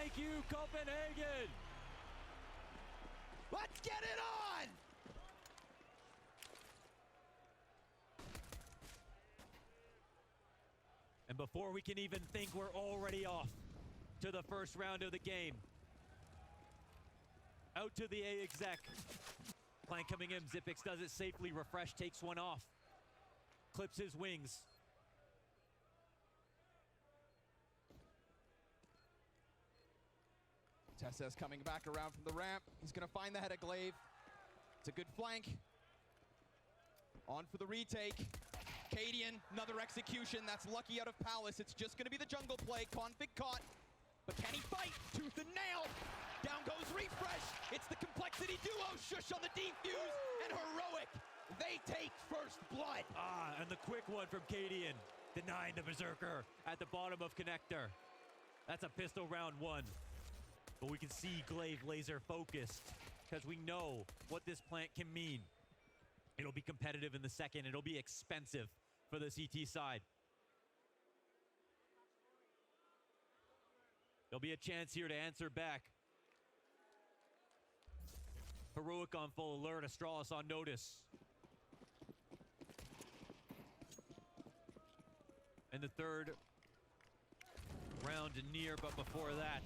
Thank you, Copenhagen. Let's get it on! And before we can even think, we're already off to the first round of the game. Out to the A exec. Plank coming in, Xyp9x does it safely. Refresh takes one off. Clips his wings. TeSeS coming back around from the ramp. He's gonna find the head of Glaive. It's a good flank. On for the retake. Cadian, another execution. That's lucky out of Palace. It's just gonna be the jungle play. Config caught. But can he fight? Tooth and nail. Down goes Refresh. It's the complexity duo. Shush on the defuse. And Heroic. They take first blood. And the quick one from Cadian. Denying the Berserker at the bottom of Connector. That's a pistol round one. But we can see Glaive laser focused because we know what this plant can mean. It'll be competitive in the second. It'll be expensive for the CT side. There'll be a chance here to answer back. Heroic on full alert. Astralis on notice. And the third round near, but before that,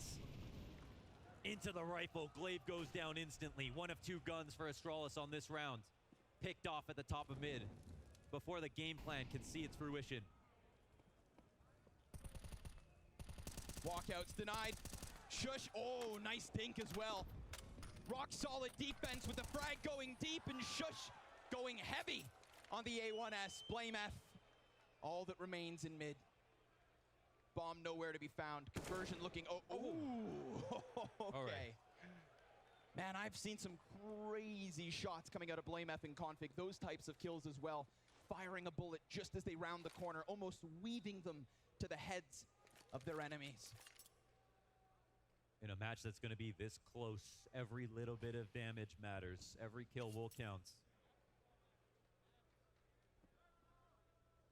into the rifle. Glaive goes down instantly. One of two guns for Astralis on this round. Picked off at the top of mid before the game plan can see its fruition. Walkout's denied. Shush. Oh, nice dink as well. Rock solid defense with the frag going deep and Shush going heavy on the A1S. Blame F. All that remains in mid. Bomb nowhere to be found. Conversion looking. Okay. All right. Man, I've seen some crazy shots coming out of Blame F and Config. Those types of kills as well. Firing a bullet just as they round the corner, almost weaving them to the heads of their enemies. In a match that's going to be this close, every little bit of damage matters. Every kill will count.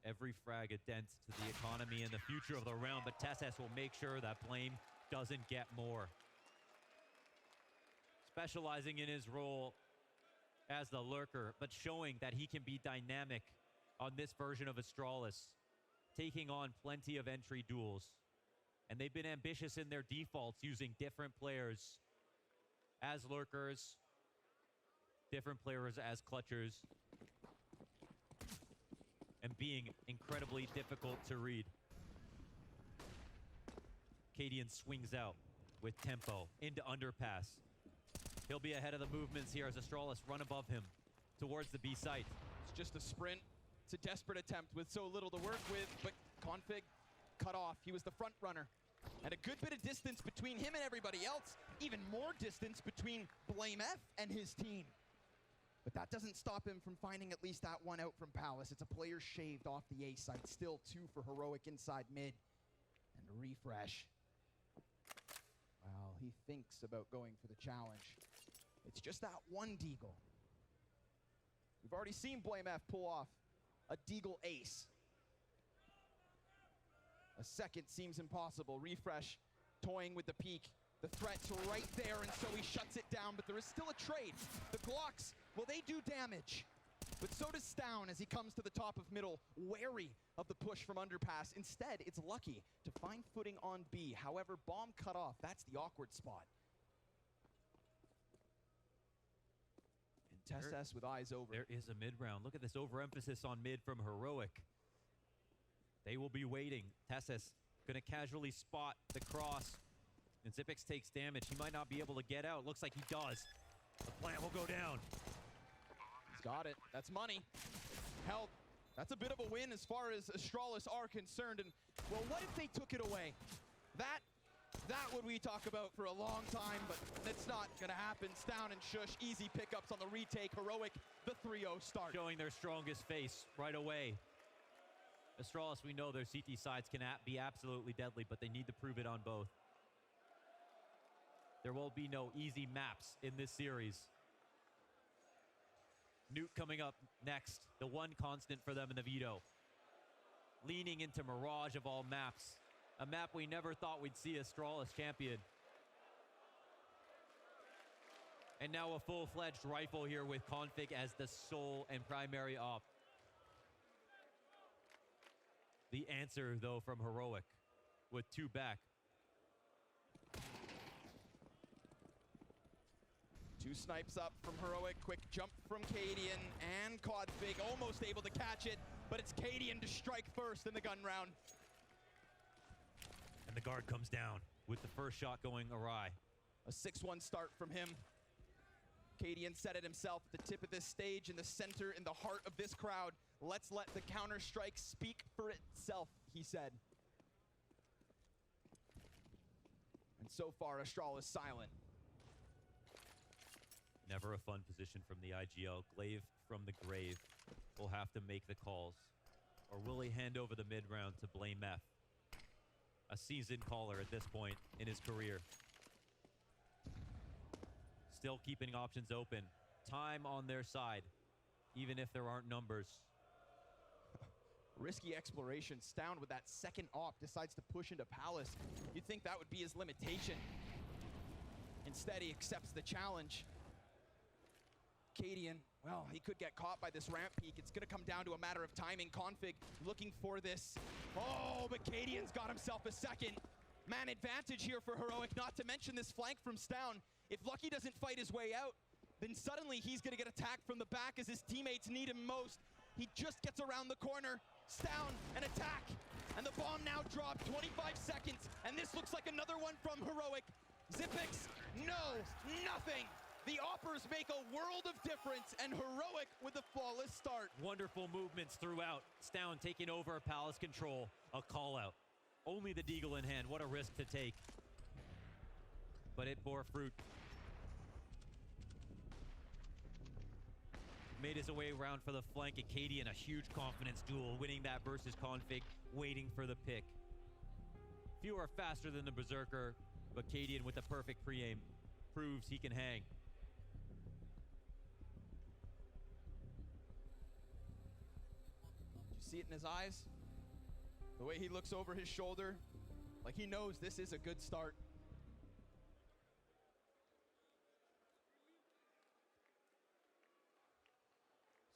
Every frag a dent to the economy and the future of the round, but TeSeS will make sure that Blame doesn't get more. Specializing in his role as the lurker, but showing that he can be dynamic on this version of Astralis, taking on plenty of entry duels. And they've been ambitious in their defaults, using different players as lurkers, different players as clutchers, and being incredibly difficult to read. Cadian swings out with tempo into underpass. He'll be ahead of the movements here as Astralis run above him towards the B site. It's just a sprint. It's a desperate attempt with so little to work with, but Config cut off. He was the front runner. And a good bit of distance between him and everybody else. Even more distance between Blame F and his team. But that doesn't stop him from finding at least that one out from Palace. It's a player shaved off the A site. Still two for Heroic inside mid. And Refresh. Well, he thinks about going for the challenge. It's just that one Deagle. We've already seen Blame F pull off a Deagle ace. A second seems impossible. Refresh toying with the peak. The threat's right there, and so he shuts it down, but there is still a trade. The Glocks, well, they do damage. But so does Stown as he comes to the top of middle, wary of the push from underpass. Instead, it's Lucky to find footing on B. However, bomb cut off. That's the awkward spot. And TeSeS with eyes over. There is a mid round. Look at this overemphasis on mid from Heroic. They will be waiting. TeSeS gonna casually spot the cross. And Xyp9x takes damage. He might not be able to get out. Looks like he does. The plant will go down. He's got it. That's money. Hell, that's a bit of a win as far as Astralis are concerned. And, well, what if they took it away? That would we talk about for a long time, but it's not going to happen. Stown and Shush, easy pickups on the retake. Heroic, the 3-0 start. Showing their strongest face right away. Astralis, we know their CT sides can be absolutely deadly, but they need to prove it on both. There will be no easy maps in this series. Nuke coming up next, the one constant for them in the veto. Leaning into Mirage of all maps. A map we never thought we'd see Astralis champion. And now a full-fledged rifle here with Config as the sole and primary op. The answer, though, from Heroic with 2 back. 2 snipes up from Heroic. Quick jump from Cadian and Config, almost able to catch it, but it's Cadian to strike first in the gun round. And the guard comes down with the first shot going awry. A 6-1 start from him. Cadian said it himself at the tip of this stage, in the center, in the heart of this crowd. Let's let the counter-strike speak for itself, he said. And so far, Astralis silent. Never a fun position from the IGL. Glaive from the grave will have to make the calls. Or will he hand over the mid-round to Blame F? A seasoned caller at this point in his career. Still keeping options open. Time on their side, even if there aren't numbers. Risky exploration. Stound with that second op decides to push into Palace. You'd think that would be his limitation. Instead, he accepts the challenge. Cadian, well, he could get caught by this ramp peak. It's gonna come down to a matter of timing. Config looking for this. Oh, but Cadian's got himself a second. Man advantage here for Heroic, not to mention this flank from Stound. If Lucky doesn't fight his way out, then suddenly he's gonna get attacked from the back as his teammates need him most. He just gets around the corner. Stound, an attack, and the bomb now dropped. 25 seconds, and this looks like another one from Heroic. Xipix, no, nothing. The Oppers make a world of difference, and Heroic with a flawless start. Wonderful movements throughout. Stound taking over Palace control. A call out. Only the Deagle in hand. What a risk to take. But it bore fruit. Made his way around for the flank. Acadian, a huge confidence duel, winning that versus Config, waiting for the pick. Few are faster than the Berserker, but Acadian with the perfect pre-aim proves he can hang. Did you see it in his eyes? The way he looks over his shoulder, like he knows this is a good start.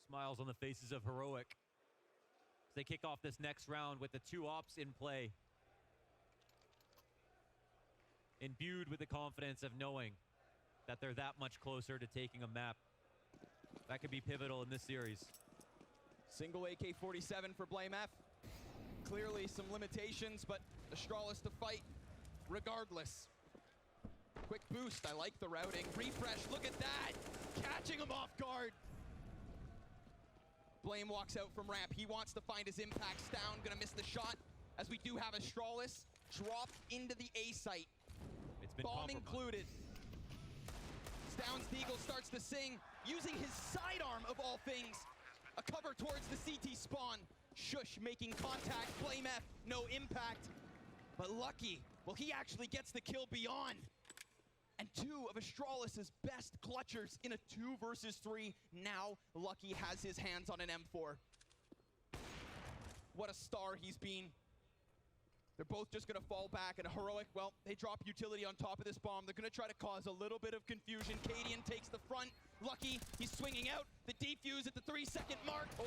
Smiles on the faces of Heroic as they kick off this next round with the 2 ops in play. Imbued with the confidence of knowing that they're that much closer to taking a map. That could be pivotal in this series. Single AK-47 for Blame F. Clearly some limitations, but Astralis to fight regardless. Quick boost, I like the routing. Refresh, look at that! Catching him off guard. Blame walks out from ramp. He wants to find his impact. Stound gonna miss the shot, as we do have Astralis dropped into the A site. It's been bomb included. Stound's Deagle starts to sing, using his sidearm of all things. A cover towards the CT spawn. Shush making contact. Blame F, no impact. But Lucky, well, he actually gets the kill beyond. And 2 of Astralis' best clutchers in a 2 versus 3. Now Lucky has his hands on an M4. What a star he's been. They're both just gonna fall back, and Heroic, well, they drop utility on top of this bomb. They're gonna try to cause a little bit of confusion. Cadian takes the front. Lucky, he's swinging out. The defuse at the 3-second mark. Oh.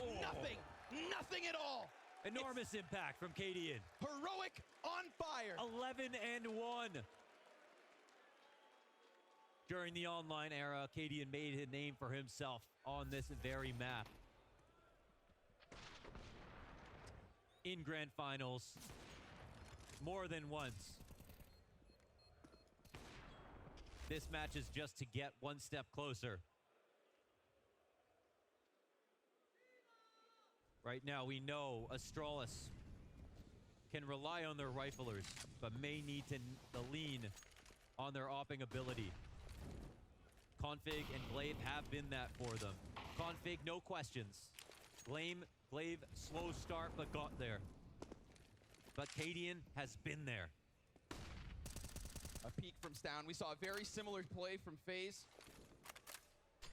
Nothing at all. Enormous impact from Cadian. Heroic on fire. 11-1. During the online era, Cadian made a name for himself on this very map. In grand finals, more than once. This match is just to get one step closer. Right now, we know Astralis can rely on their riflers, but may need to lean on their opping ability. Config and Glaive have been that for them. Config, no questions. Glaive, slow start, but got there. But Cadian has been there. A peek from Stound. We saw a very similar play from FaZe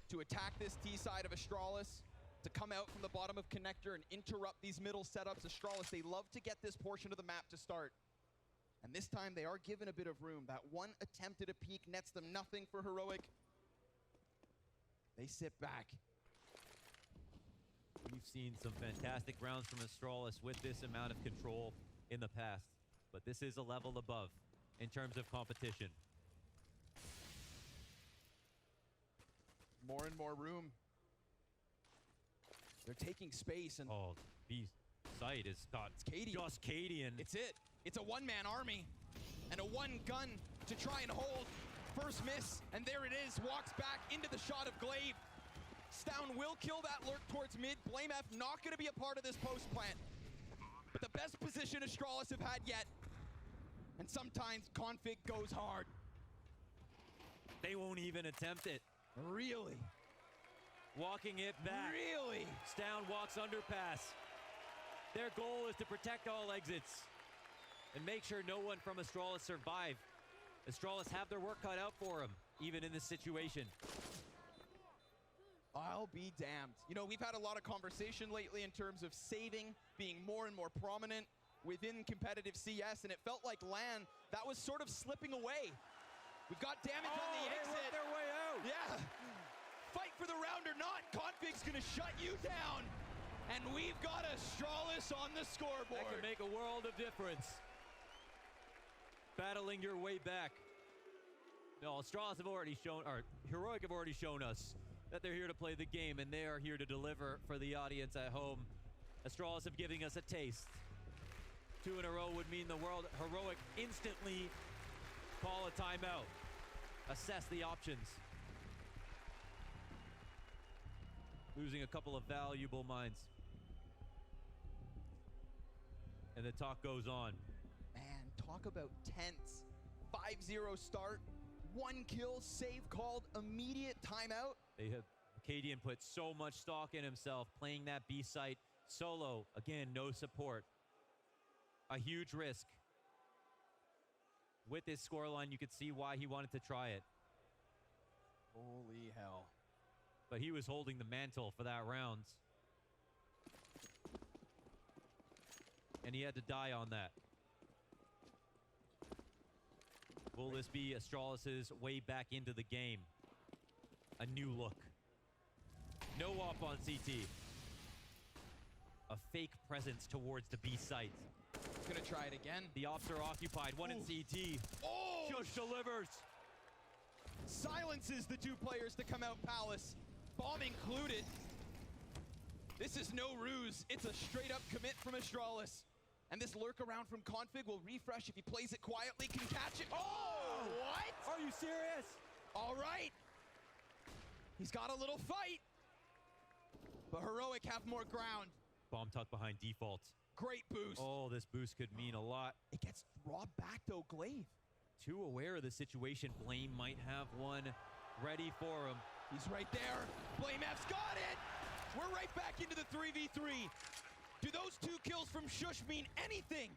to attack this T side of Astralis, to come out from the bottom of Connector and interrupt these middle setups. Astralis, they love to get this portion of the map to start. And this time they are given a bit of room. That one attempt at a peek nets them nothing for Heroic. They sit back. We've seen some fantastic rounds from Astralis with this amount of control in the past, but this is a level above in terms of competition. More and more room. They're taking space and Oh, B site is got it's Cadian. just Cadian. It's it. It's a one-man army and a one gun to try and hold. First miss, and there it is. Walks back into the shot of Glaive. Stown will kill that lurk towards mid. Blame F not going to be a part of this post plant. But the best position Astralis have had yet. And sometimes config goes hard. They won't even attempt it. Really? Walking it back. Really? Stown walks underpass. Their goal is to protect all exits and make sure no one from Astralis survive. Astralis have their work cut out for them, even in this situation. I'll be damned. You know, we've had a lot of conversation lately in terms of saving being more and more prominent within competitive CS, and it felt like LAN, that was sort of slipping away. We've got damage on the they exit. worked their way out. Yeah. Fight for the round or not, config's gonna shut you down. And we've got Astralis on the scoreboard. That can make a world of difference. Battling your way back. No, Astralis have already shown, or Heroic have already shown us that they're here to play the game, and they are here to deliver for the audience at home. Astralis have given us a taste. 2 in a row would mean the world. Heroic instantly call a timeout. Assess the options. Losing a couple of valuable minds. And the talk goes on. Man, talk about tense. 5-0 start, 1 kill, save called, immediate timeout. They have Cadian put so much stock in himself, playing that B site solo. Again, no support. A huge risk. With this scoreline, you could see why he wanted to try it. Holy hell. But he was holding the mantle for that round. And he had to die on that. Will this be Astralis' way back into the game? A new look. No op on CT. A fake presence towards the B site. He's gonna try it again. The ops are occupied. One in CT. Oh! Shush delivers. Silences the 2 players to come out Palace. Bomb included. This is no ruse. It's a straight up commit from Astralis. And this lurk around from config will refresh if he plays it quietly, can catch it. Oh, what? Are you serious? All right. He's got a little fight. But Heroic have more ground. Bomb tuck behind default. Great boost. Oh, this boost could mean a lot. It gets robbed back though, Glaive. Too aware of the situation. Blame might have one ready for him. He's right there. Blame F's got it. We're right back into the 3v3. Do those 2 kills from Shush mean anything?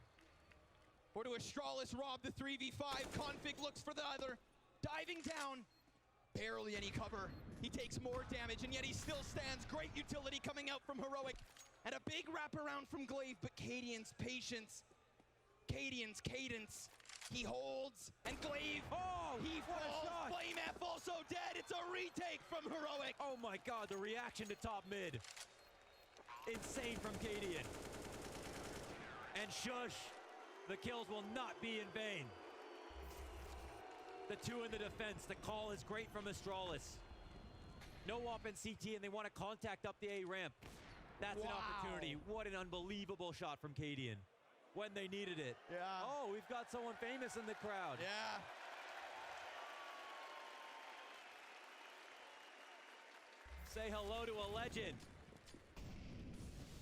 Or do Astralis rob the 3v5? Config looks for the other. Diving down. Barely any cover. He takes more damage, and yet he still stands. Great utility coming out from Heroic. And a big wraparound from Glaive, but Cadian's patience. Cadian's cadence. He holds, and Glaive, he falls. Blame F also dead. It's a retake from Heroic. Oh my god, the reaction to top mid. Insane from Cadian. And Shush, the kills will not be in vain. The 2 in the defense. The call is great from Astralis. No op in CT, and they want to contact up the A ramp. That's an opportunity. What an unbelievable shot from Cadian when they needed it. Yeah. Oh, we've got someone famous in the crowd. Yeah. Say hello to a legend.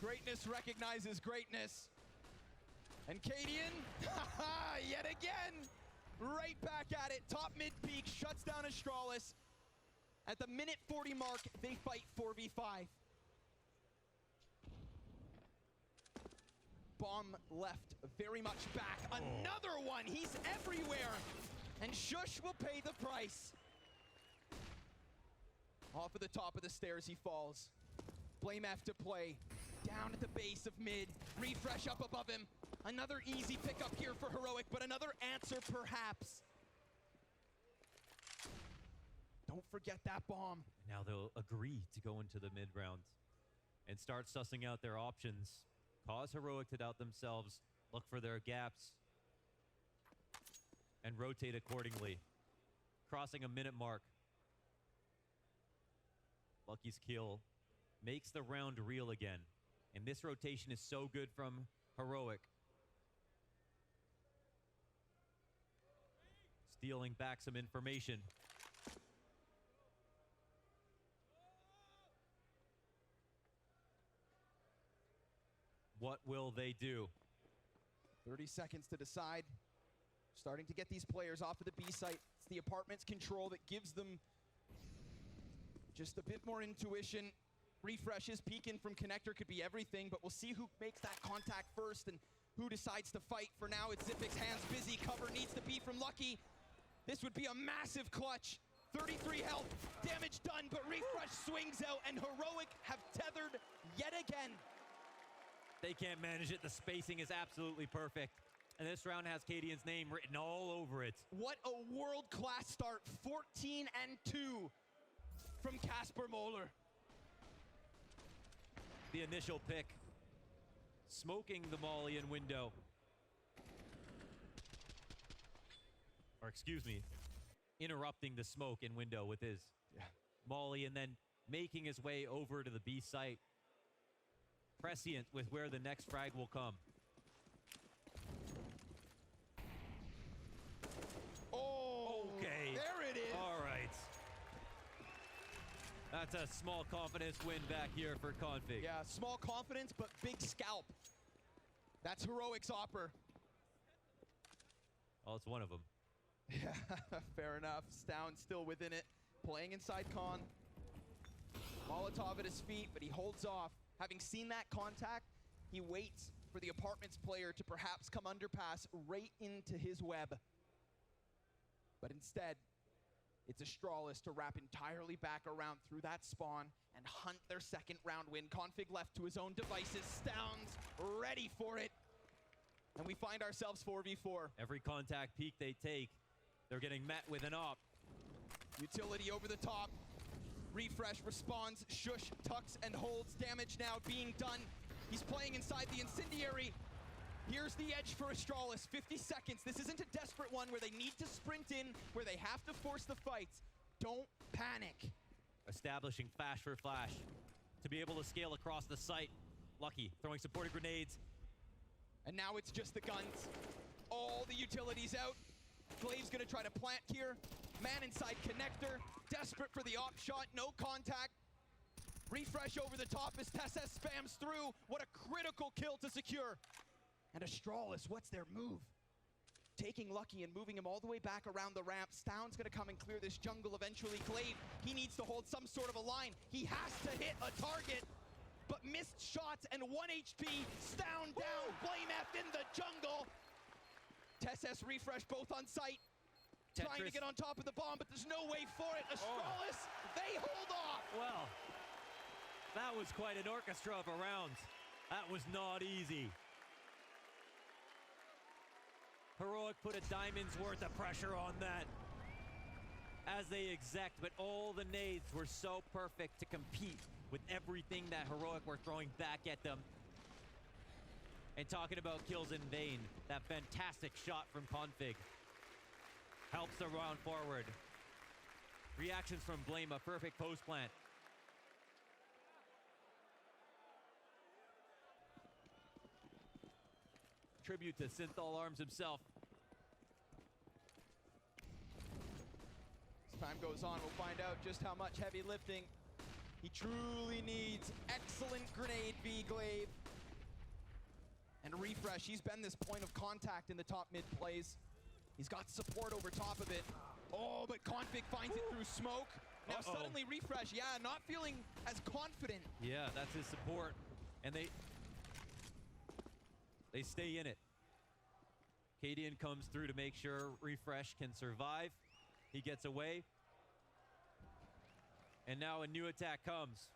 Greatness recognizes greatness. And Cadian, yet again, right back at it. Top mid peak, shuts down Astralis. At the minute 40 mark, they fight 4v5. Bomb left very much back. Another one, he's everywhere. And Shush will pay the price. Off of the top of the stairs he falls. Blame F to play. Down at the base of mid. Refresh up above him. Another easy pickup here for Heroic, but another answer perhaps. Don't forget that bomb. Now they'll agree to go into the mid round and start sussing out their options. Cause Heroic to doubt themselves, look for their gaps, and rotate accordingly. Crossing a minute mark. Lucky's kill makes the round real again. And this rotation is so good from Heroic. Stealing back some information. What will they do? 30 seconds to decide. Starting to get these players off of the B site. It's the apartment's control that gives them just a bit more intuition. Refreshes, peeking from connector could be everything, but we'll see who makes that contact first and who decides to fight. For now, it's Zipic's hands busy. Cover needs to be from Lucky. This would be a massive clutch. 33 health, damage done, but Refresh swings out, and Heroic have tethered yet again. They can't manage it. The spacing is absolutely perfect. And this round has Cadian's name written all over it. What a world-class start. 14-2 from Casper Moeller. The initial pick. Smoking the Molly in window. Or excuse me, interrupting the smoke in window with his Molly, and then making his way over to the B site. Prescient with where the next frag will come. Oh, okay. There it is. All right. That's a small confidence win back here for Config. Yeah, small confidence, but big scalp. That's Heroic's Opper. Oh, it's one of them. Yeah, fair enough. Stown still within it, playing inside Con. Molotov at his feet, but he holds off. Having seen that contact, he waits for the apartment's player to perhaps come underpass right into his web. But instead, it's Astralis to wrap entirely back around through that spawn and hunt their second round win. Config left to his own devices. Stown's ready for it. And we find ourselves 4v4. Every contact peek they take, they're getting met with an op. Utility over the top. Refresh responds, shush, tucks, and holds. Damage now being done. He's playing inside the incendiary. Here's the edge for Astralis. 50 seconds. This isn't a desperate one where they need to sprint in, where they have to force the fights. Don't panic. Establishing flash for flash to be able to scale across the site. Lucky throwing supported grenades. And now it's just the guns. All the utilities out. Glaive's gonna try to plant here. Man inside connector. Desperate for the op shot. No contact. Refresh over the top as Tessa spams through. What a critical kill to secure. And Astralis, what's their move? Taking Lucky and moving him all the way back around the ramp. Stown's gonna come and clear this jungle eventually. Glaive, he needs to hold some sort of a line. He has to hit a target, but missed shots and 1 HP. Stown down, Blame F in the jungle. Tess Refresh both on site. Tetris. Trying to get on top of the bomb, but there's no way for it. Astralis, they hold off. Well, that was quite an orchestra of a round. That was not easy. Heroic put a diamond's worth of pressure on that as they exact, but all the nades were so perfect to compete with everything that Heroic were throwing back at them. And talking about kills in vain, that fantastic shot from Config helps the round forward. Reactions from Blame, a perfect post plant. Tribute to Synthol Arms himself. As time goes on, we'll find out just how much heavy lifting he truly needs. Excellent grenade, V Glaive. And Refresh, he's been this point of contact in the top mid plays. He's got support over top of it. Oh, but Config finds it through smoke. Now suddenly Refresh, yeah, not feeling as confident. Yeah, that's his support. And they stay in it. Cadian comes through to make sure Refresh can survive. He gets away. And now a new attack comes.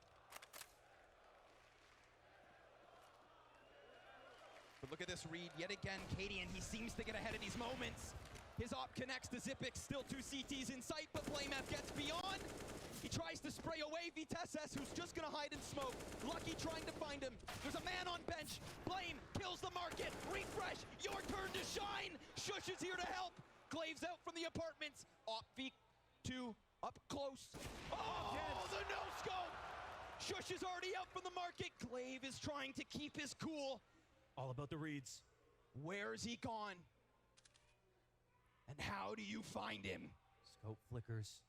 But look at this read yet again. Cadian, he seems to get ahead of these moments. His op connects to Zipix, still 2 CTs in sight, but Blamef gets beyond. He tries to spray away Vitesse, who's just gonna hide in smoke. Lucky trying to find him. There's a man on bench. Blame kills the market. Refresh, your turn to shine. Shush is here to help. Glaive's out from the apartments. Op V2 up close. Oh, the no-scope. Shush is already out from the market. Glaive is trying to keep his cool. All about the reads. Where's he gone? And how do you find him? Scope flickers.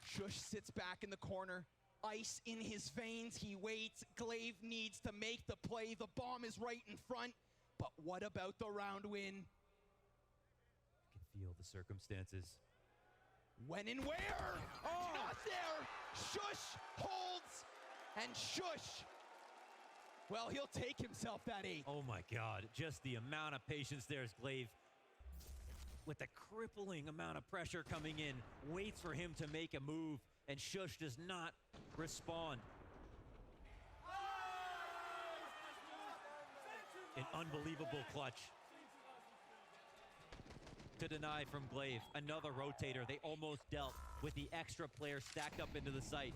Shush sits back in the corner. Ice in his veins. He waits. Glaive needs to make the play. The bomb is right in front. But what about the round win? You can feel the circumstances. When and where? Oh, not there. Shush holds. And Shush, well, he'll take himself that 8. Oh my God, just the amount of patience there as Glaive, with the crippling amount of pressure coming in, waits for him to make a move, and Shush does not respond. An unbelievable clutch to deny from Glaive. Another rotator. They almost dealt with the extra player stacked up into the site.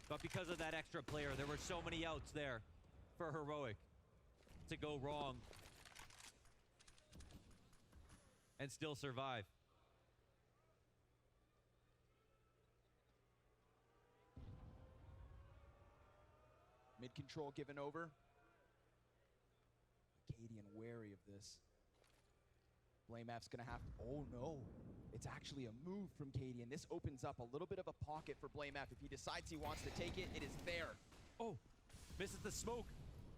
But because of that extra player, there were so many outs there for Heroic to go wrong and still survive. Mid-control given over. Acadian wary of this. Blamef's gonna have to, oh no. It's actually a move from Cadian. This opens up a little bit of a pocket for Blamef. If he decides he wants to take it, it is there. Oh, misses the smoke.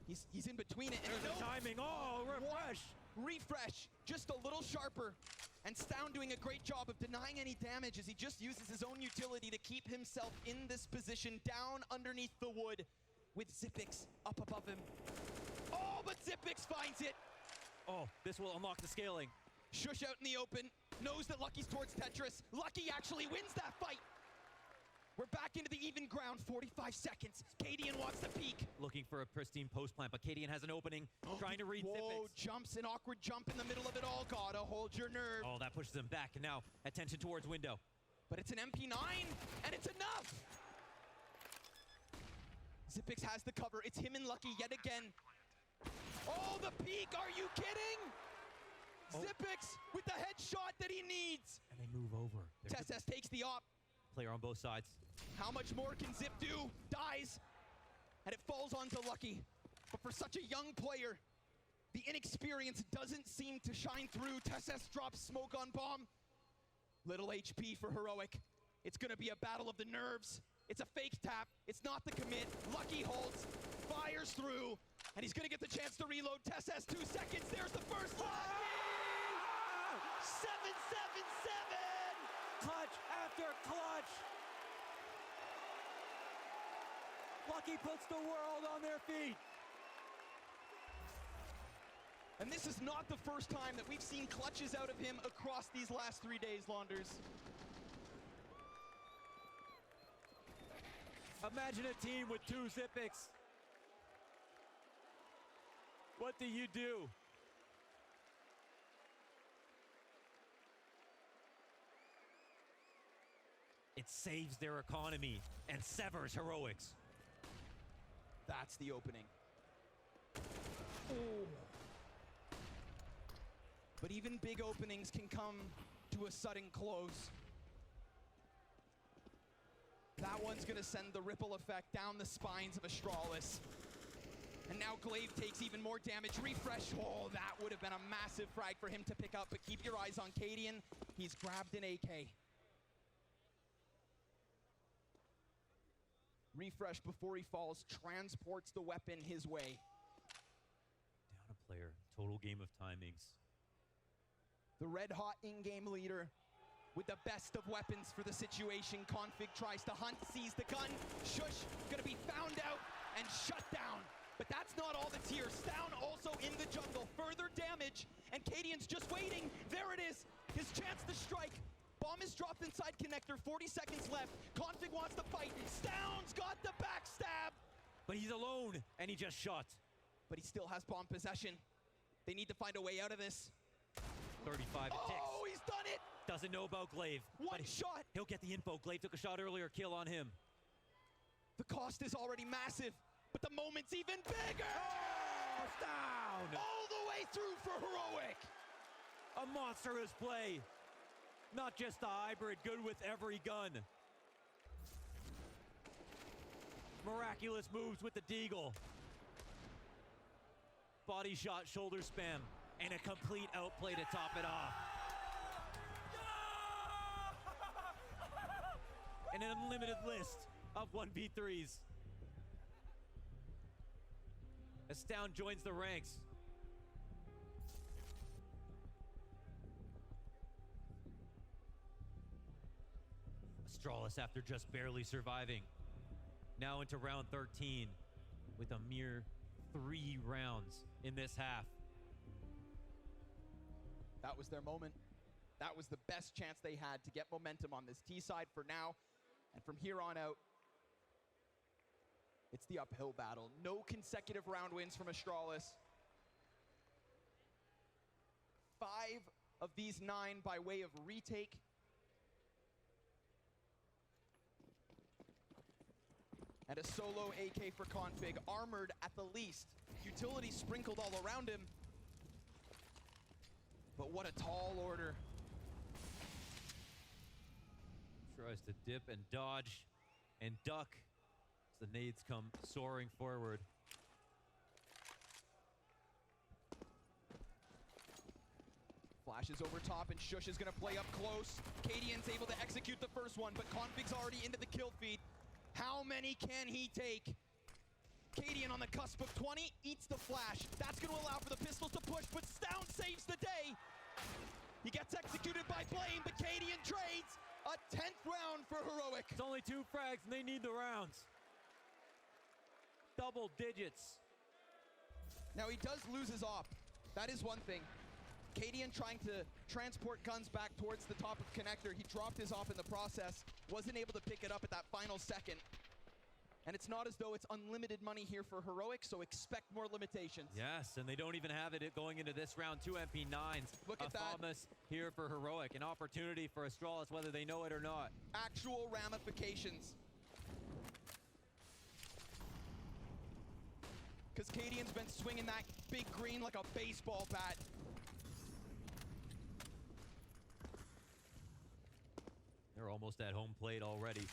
He's in between it. There's the timing. Oh, refresh. Refresh, just a little sharper. And Stown doing a great job of denying any damage as he just uses his own utility to keep himself in this position down underneath the wood with Zipix up above him. Oh, but Zipix finds it. Oh, this will unlock the scaling. Shush out in the open, knows that Lucky's towards Tetris. Lucky actually wins that fight. We're back into the even ground, 45 seconds. Cadian wants to peek. Looking for a pristine post plant, but Cadian has an opening, trying to read Whoa, Zipix. jumps, an awkward jump in the middle of it all. Gotta hold your nerve. Oh, that pushes him back, and now attention towards window. But it's an MP9, and it's enough. Zipix has the cover. It's him and Lucky yet again. Oh, the peek, are you kidding? Oh. Zipix with the headshot that he needs. And they move over. Tesses takes the op. Player on both sides. How much more can Zip do? Dies. And it falls onto Lucky. But for such a young player, the inexperience doesn't seem to shine through. Tesses drops smoke on bomb. Little HP for Heroic. It's gonna be a battle of the nerves. It's a fake tap. It's not the commit. Lucky holds, fires through, and he's gonna get the chance to reload. Tesses 2 seconds. There's the first Lucky! 7-7-7! Clutch after clutch. Lucky puts the world on their feet. And this is not the first time that we've seen clutches out of him across these last 3 days, Launders. Imagine a team with 2 Zipix. What do you do? It saves their economy and severs Heroics. That's the opening. Oh. But even big openings can come to a sudden close. That one's gonna send the ripple effect down the spines of Astralis. And now Glaive takes even more damage. Refresh, oh, that would have been a massive frag for him to pick up, but keep your eyes on Cadian. He's grabbed an AK. Refresh before he falls, transports the weapon his way. Down a player, total game of timings. The red-hot in-game leader with the best of weapons for the situation. Config tries to hunt, sees the gun. Shush gonna be found out and shut down. But that's not all that's here. Stown also in the jungle. Further damage, and Cadian's just waiting. There it is, his chance to strike. Bomb is dropped inside connector, 40 seconds left. Config wants to fight. Stown's got the backstab. But he's alone, and he just shot. But he still has bomb possession. They need to find a way out of this. 35 it ticks. Oh, he's done it! Doesn't know about Glaive. One but shot! He'll get the info. Glaive took a shot earlier. Kill on him. The cost is already massive, but the moment's even bigger! Oh, it's down! All the way through for Heroic! A monstrous play. Not just a hybrid, good with every gun. Miraculous moves with the deagle. Body shot, shoulder spam, and a complete outplay to top it off. And an unlimited list of 1v3s. Astound joins the ranks. Astralis, after just barely surviving, now into round 13 with a mere 3 rounds in this half. That was their moment. That was the best chance they had to get momentum on this T side for now. And from here on out, it's the uphill battle. No consecutive round wins from Astralis. 5 of these 9 by way of retake. And a solo AK for Config, armored at the least. Utility sprinkled all around him. But what a tall order. Tries to dip and dodge and duck as the nades come soaring forward. Flashes over top and Shush is gonna play up close. Cadian's able to execute the first one, but Config's already into the kill feed. How many can he take? Cadian on the cusp of 20, eats the flash. That's gonna allow for the pistols to push, but Stound saves the day. He gets executed by Blame, but Cadian trades. A 10th round for Heroic. It's only 2 frags and they need the rounds. Double digits. Now he does lose his op. That is one thing. Cadian trying to transport guns back towards the top of connector. He dropped his op in the process. Wasn't able to pick it up at that final second. And it's not as though it's unlimited money here for Heroic, so expect more limitations. Yes, and they don't even have it going into this round. 2 MP9s. Look at that. Thomas here for Heroic. An opportunity for Astralis, whether they know it or not. Actual ramifications. Because Cadian's been swinging that big green like a baseball bat. They're almost at home plate already.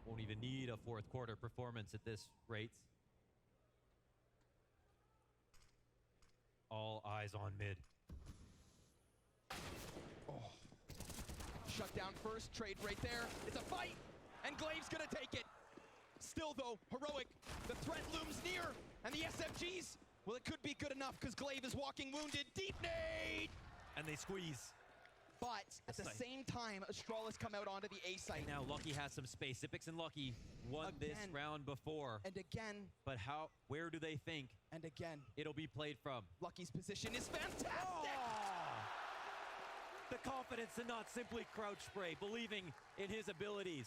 Won't even need a 4th quarter performance at this rate. All eyes on mid. Oh. Shut down first, trade right there. It's a fight, and Glaive's gonna take it. Still though, Heroic, the threat looms near, and the SMGs, well, it could be good enough because Glaive is walking wounded. Deep nade! And they squeeze. But at the same time, Astralis come out onto the A site. And now Lucky has some space. Zippix and Lucky won this round before. And again. But where do they think and again it'll be played from? Lucky's position is fantastic! Oh! The confidence to not simply crouch spray, believing in his abilities.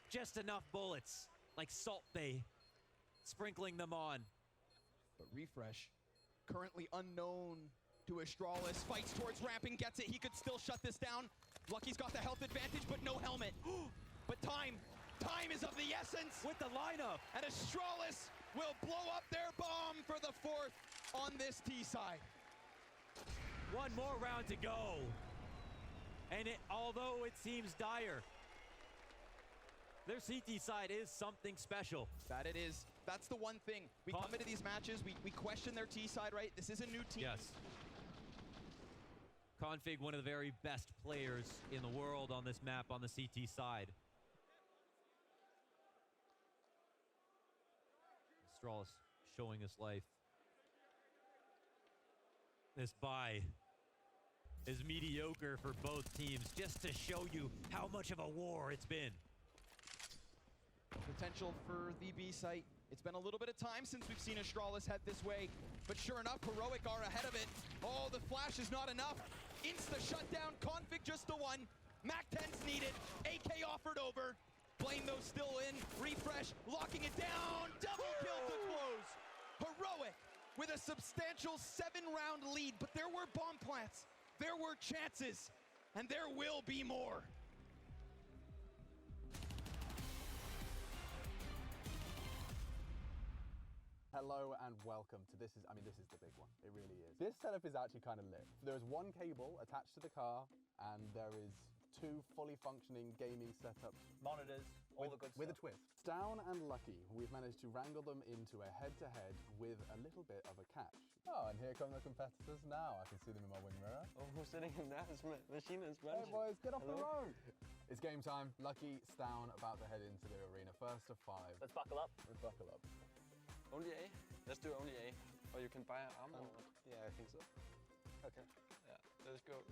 Just enough bullets, like Salt Bay, sprinkling them on. But Refresh, currently unknown to Astralis, fights towards ramping, gets it. He could still shut this down. Lucky's got the health advantage, but no helmet. But time is of the essence. With the lineup. And Astralis will blow up their bomb for the 4th on this T side. One more round to go. And although it seems dire, their CT side is something special. That it is. That's the one thing. We come into these matches, we question their T side, right? This is a new team. Yes. Config, one of the very best players in the world on this map on the CT side. Astralis showing us life. This buy is mediocre for both teams, just to show you how much of a war it's been. Potential for the B site. It's been a little bit of time since we've seen Astralis head this way, but sure enough, Heroic are ahead of it. Oh, the flash is not enough. Insta shutdown, Config just the one. MAC-10's needed. AK offered over. Blame those still in. Refresh, locking it down. Double kill to close. Heroic with a substantial 7-round lead, but there were bomb plants. There were chances, and there will be more. Hello and welcome to this is the big one. It really is. This setup is actually kind of lit. There is one cable attached to the car, and there is 2 fully functioning gaming setups. Monitors, all the good with stuff. a twist. Down and Lucky, we've managed to wrangle them into a head-to-head with a little bit of a catch. Oh, and here come the competitors now. I can see them in my wing mirror. Oh, who's sitting in that machine is Hey boys, get off the road! It's game time. Lucky, Stown, about to head into the arena. First of 5. Let's buckle up. Let's buckle up. Only A? Let's do only A. Or you can buy armor. Yeah, I think so. Okay. Yeah, let's go.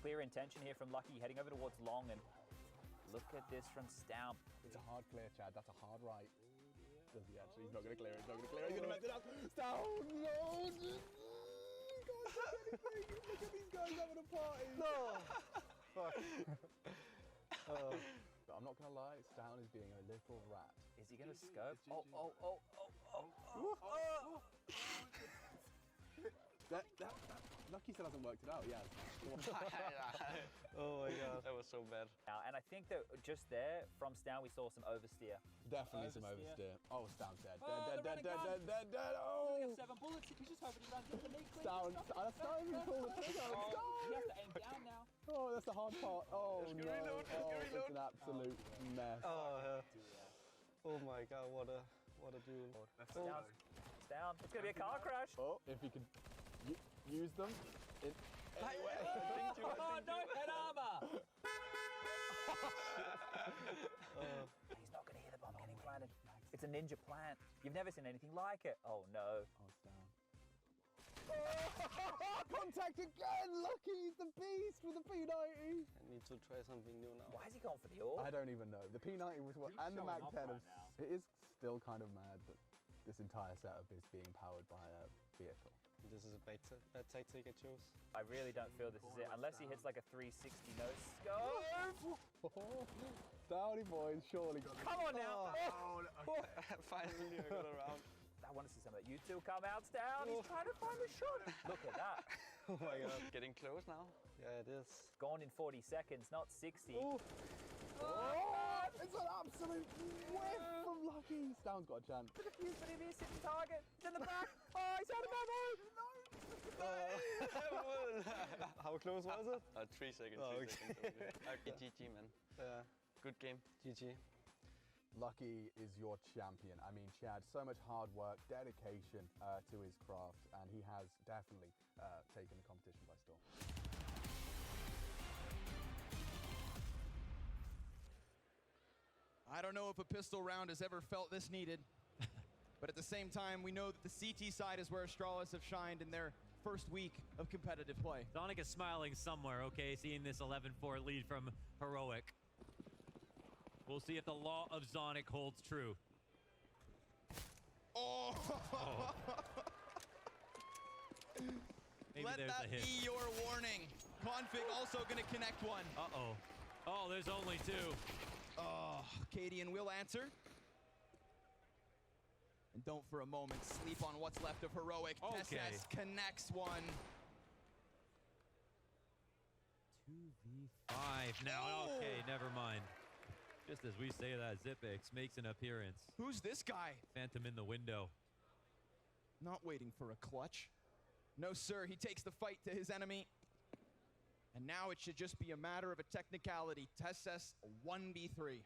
Clear intention here from Lucky, heading over towards Long, and look at this from Stown. It's a hard clear, Chad. That's a hard right. Does he actually? He's not going to clear it. He's not going to clear it. He's going to mess it up. Stown! No! Look at these guys having a party. No! Fuck. I'm not going to lie. Stown is being a little rat. Is he going to scope? Oh. Lucky still hasn't worked it out. Yeah. Oh my god. That was so bad. Now, and I think that just there, from Stown, we saw some oversteer. Definitely some oversteer. Oh, Stown's dead. Dead. Oh! Oh! 7 bullets. He's just hoping he runs into me. Stown even pulled the trigger. He has to aim down now. Oh, that's the hard part. Oh, no. reload, It's an absolute mess. Oh, yeah. Oh my god, what a duel. Stown. It's going to be a car crash. Oh, if he could use them in any way. Oh, no head armor. He's not going to hear the bomb getting planted. It's a ninja plant. You've never seen anything like it. Oh, no. Oh, Stown. Contact again! Lucky, the beast with the P90. I need to try something new now. Why is he going for the orb? I don't even know. The P90 was what, and the MAC-10. It is still kind of mad that this entire setup is being powered by a vehicle. This is a bad tactic I chose. I really don't feel this is it. Unless he hits like a 360 no scope. Downy boys, surely got it. Come on now. Finally, I got around. I want to see some of that. You two come out, Stown. He's trying to find the shot. Look at that. Oh my god. Getting close now. Yeah, it is. Gone in 40 seconds, not 60. Oh, it's an absolute whiff from Lucky. Stown's got a chance. Look at the fuse, but he is hitting target. It's in the back. Oh, he's out of ammo. How close was it? 3 seconds. Oh, 3 seconds. Okay, GG, man. Yeah. Good game. GG. Lucky is your champion. I mean, Chad, so much hard work, dedication to his craft, and he has definitely taken the competition by storm. I don't know if a pistol round has ever felt this needed, but at the same time, we know that the CT side is where Astralis have shined in their first week of competitive play. Zonic is smiling somewhere, okay, seeing this 11-4 lead from Heroic. We'll see if the law of Zonic holds true. Oh! Maybe Let there's that a hit. be your warning. Config also going to connect one. Uh-oh. Oh, there's only 2. Oh, Cadian will answer. And don't for a moment sleep on what's left of Heroic. Okay. SS connects one. 2v5 now. Oh. Okay, never mind. Just as we say that, Zipex makes an appearance. Who's this guy? Phantom in the window. Not waiting for a clutch. No, sir. He takes the fight to his enemy. And now it should just be a matter of a technicality. TSS 1v3.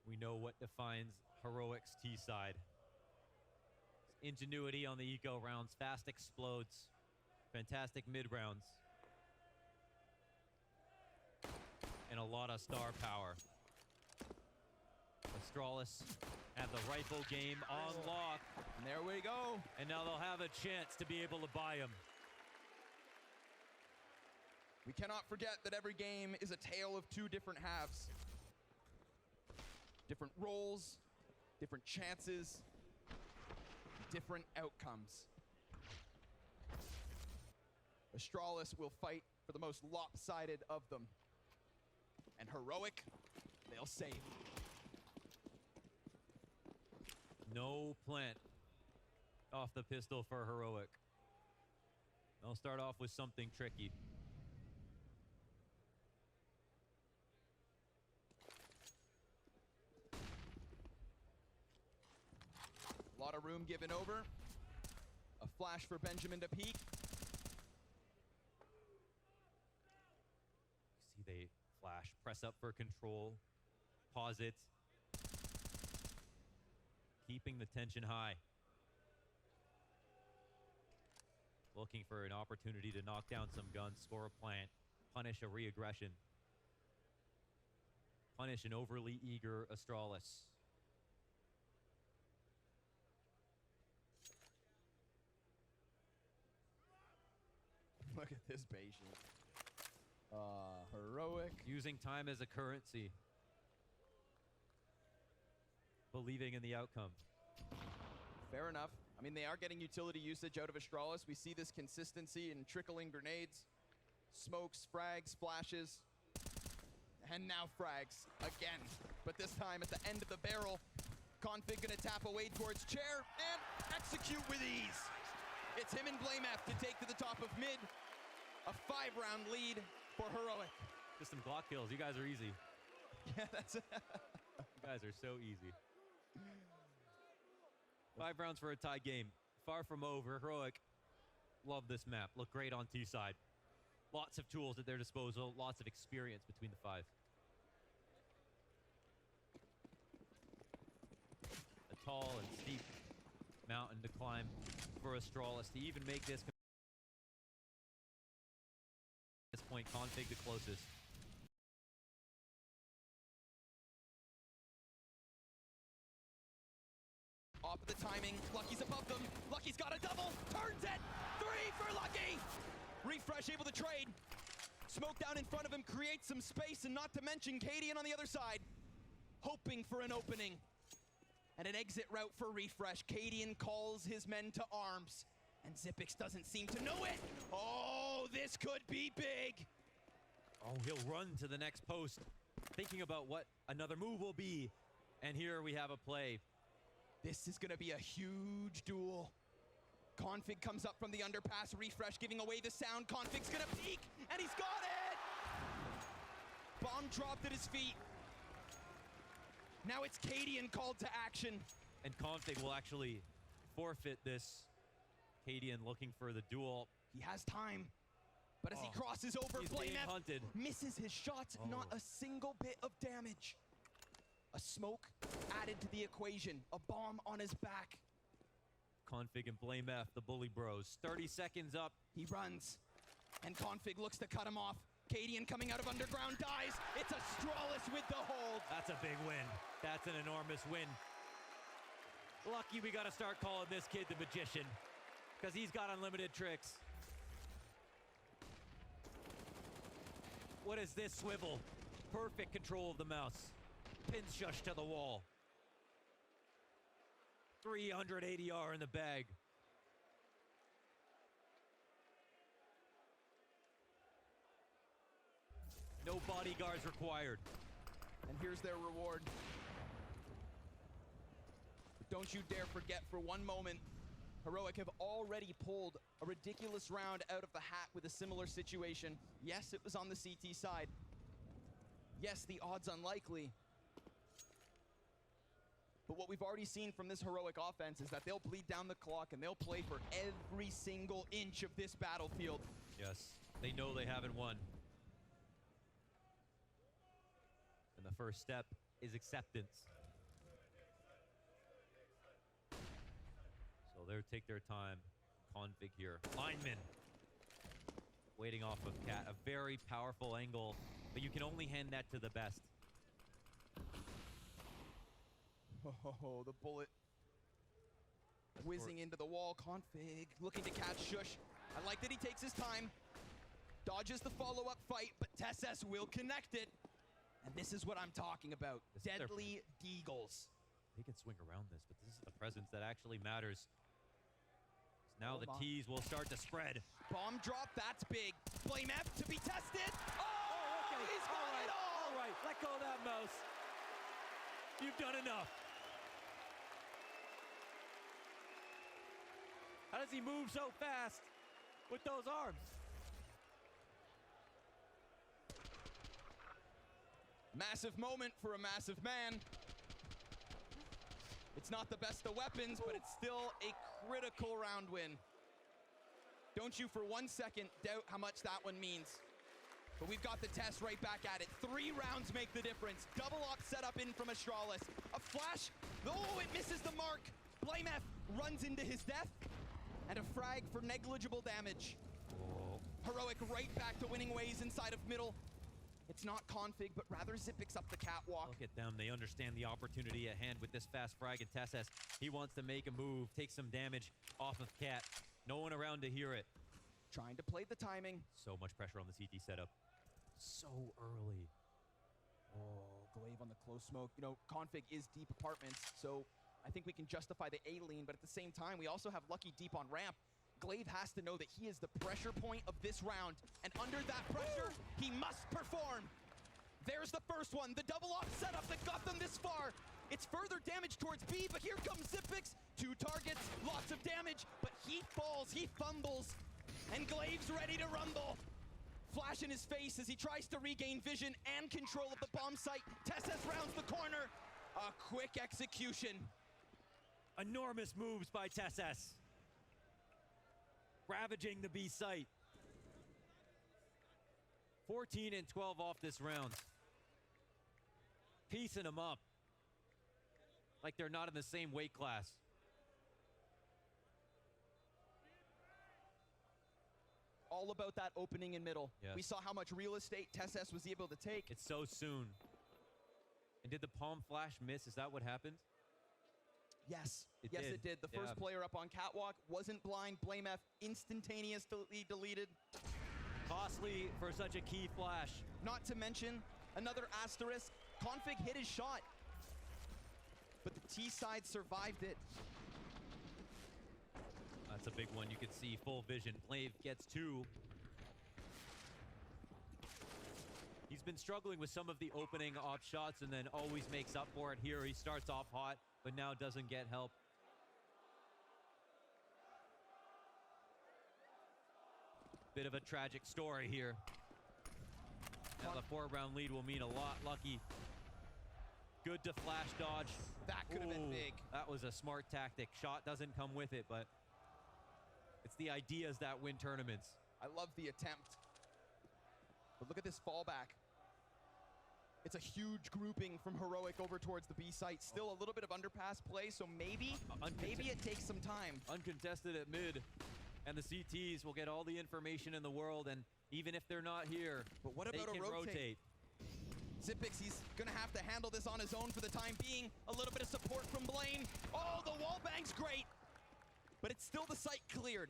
We know what defines Heroic's T-side. Ingenuity on the eco rounds. Fast explodes. Fantastic mid-rounds. And a lot of star power. Astralis have the rifle game on lock. And there we go. And now they'll have a chance to be able to buy him. We cannot forget that every game is a tale of 2 different halves. Different roles, different chances, different outcomes. Astralis will fight for the most lopsided of them. And Heroic, they'll save. No plant off the pistol for Heroic. They'll start off with something tricky. A lot of room given over. A flash for Benjamin to peek. See, they flash, press up for control, pause it, keeping the tension high. Looking for an opportunity to knock down some guns, score a plant, punish a re-aggression, punish an overly eager Astralis. Look at this patience. Heroic. Using time as a currency. Believing in the outcome. Fair enough. I mean, they are getting utility usage out of Astralis. We see this consistency in trickling grenades, smokes, frags, flashes, and now frags again. But this time at the end of the barrel, Config gonna tap away towards chair and execute with ease. It's him and Blame F to take to the top of mid. A 5-round lead for Heroic. Just some Glock kills. You guys are easy. Yeah, that's it. You guys are so easy. 5 rounds for a tie game. Far from over. Heroic, love this map. Look great on T side. Lots of tools at their disposal. Lots of experience between the 5. A tall and steep mountain to climb for Astralis to even make this point. Config the closest. Off of the timing. Lucky's above them. Lucky's got a double. Turns it. 3 for Lucky. Refresh able to trade. Smoke down in front of him. Creates some space, and not to mention Cadian on the other side. Hoping for an opening. And an exit route for Refresh. Cadian calls his men to arms. And Zipix doesn't seem to know it. Oh, this could be big. Oh, he'll run to the next post, thinking about what another move will be. And here we have a play. This is gonna be a huge duel. Config comes up from the underpass. Refresh giving away the sound. Config's gonna peek, and he's got it! Bomb dropped at his feet. Now it's Cadian called to action. And Config will actually forfeit this. Cadian looking for the duel. He has time. But as he crosses over, He's Blame being F hunted. misses his shots. Not a single bit of damage. A smoke added to the equation. A bomb on his back. Config and Blame F, the bully bros. 30 seconds up. He runs. And Config looks to cut him off. Cadian coming out of underground dies. It's Astralis with the hold. That's a big win. That's an enormous win. Lucky we got to start calling this kid the magician, because he's got unlimited tricks. What is this swivel? Perfect control of the mouse. Pin shush to the wall. 300 ADR in the bag. No bodyguards required. And here's their reward. But don't you dare forget for one moment, Heroic have already pulled a ridiculous round out of the hat with a similar situation. Yes, it was on the CT side. Yes, the odds unlikely. But what we've already seen from this Heroic offense is that they'll bleed down the clock and they'll play for every single inch of this battlefield. Yes, they know they haven't won. And the first step is acceptance. So they'll take their time. Config here. Lineman. Waiting off of Cat. A very powerful angle, but you can only hand that to the best. Oh, the bullet whizzing into the wall. Config looking to catch Shush. I like that he takes his time. Dodges the follow-up fight, but TSS will connect it. And this is what I'm talking about. Deadly Deagles. They can swing around this, but this is the presence that actually matters. Now the Hold on. T's will start to spread. Bomb drop, that's big. Blame F to be tested. Oh, okay. he's got it all. All right, let go of that mouse. You've done enough. How does he move so fast with those arms? Massive moment for a massive man. It's not the best of weapons, but it's still a critical round win. Don't you for 1 second doubt how much that one means. But we've got the test right back at it. 3 rounds make the difference. Double op set up in from Astralis. A flash. Oh, it misses the mark. Blame F runs into his death. And a frag for negligible damage. Oh. Heroic right back to winning ways inside of middle. It's not config, but rather Zipix up the catwalk. Look at them. They understand the opportunity at hand with this fast frag and Tesses. He wants to make a move, take some damage off of Cat. No one around to hear it. Trying to play the timing. So much pressure on the CT setup. So early. Oh, Glaive on the close smoke. You know, config is deep apartments, so I think we can justify the A lean, but at the same time, we also have Lucky deep on ramp. Glaive has to know that he is the pressure point of this round, and under that pressure, he must perform. There's the first one, the double off setup that got them this far. It's further damage towards B, but here comes Zipix. 2 targets, lots of damage, but he falls, he fumbles, and Glaive's ready to rumble. Flash in his face as he tries to regain vision and control of the bomb site. Tesses rounds the corner. A quick execution. Enormous moves by Tesses. Ravaging the B site. 14 and 12 off this round. Piecing them up. Like they're not in the same weight class. All about that opening in middle. Yes. We saw how much real estate Tesses was able to take. It's so soon. And did the palm flash miss? Is that what happened? Yes, It yes, did. it did. The Yeah. first player up on catwalk wasn't blind. Blame F instantaneously deleted. Costly for such a key flash. Not to mention another asterisk. Config hit his shot, but the T side survived it. That's a big one. You can see full vision. Glaive gets 2. He's been struggling with some of the opening op shots and then always makes up for it here. He starts off hot, but now doesn't get help. Bit of a tragic story here. Now the 4-round lead will mean a lot. Lucky. Good to flash dodge. That could have been Ooh, big. That was a smart tactic. Shot doesn't come with it, but it's the ideas that win tournaments. I love the attempt. But look at this fallback. It's a huge grouping from Heroic over towards the B site. Still a little bit of underpass play, so maybe it takes some time. Uncontested at mid, and the CTs will get all the information in the world, and even if they're not here, But what they about a can rotate. Zipix, he's gonna have to handle this on his own for the time being. A little bit of support from Blaine. Oh, the wall bang's great, but it's still the site cleared.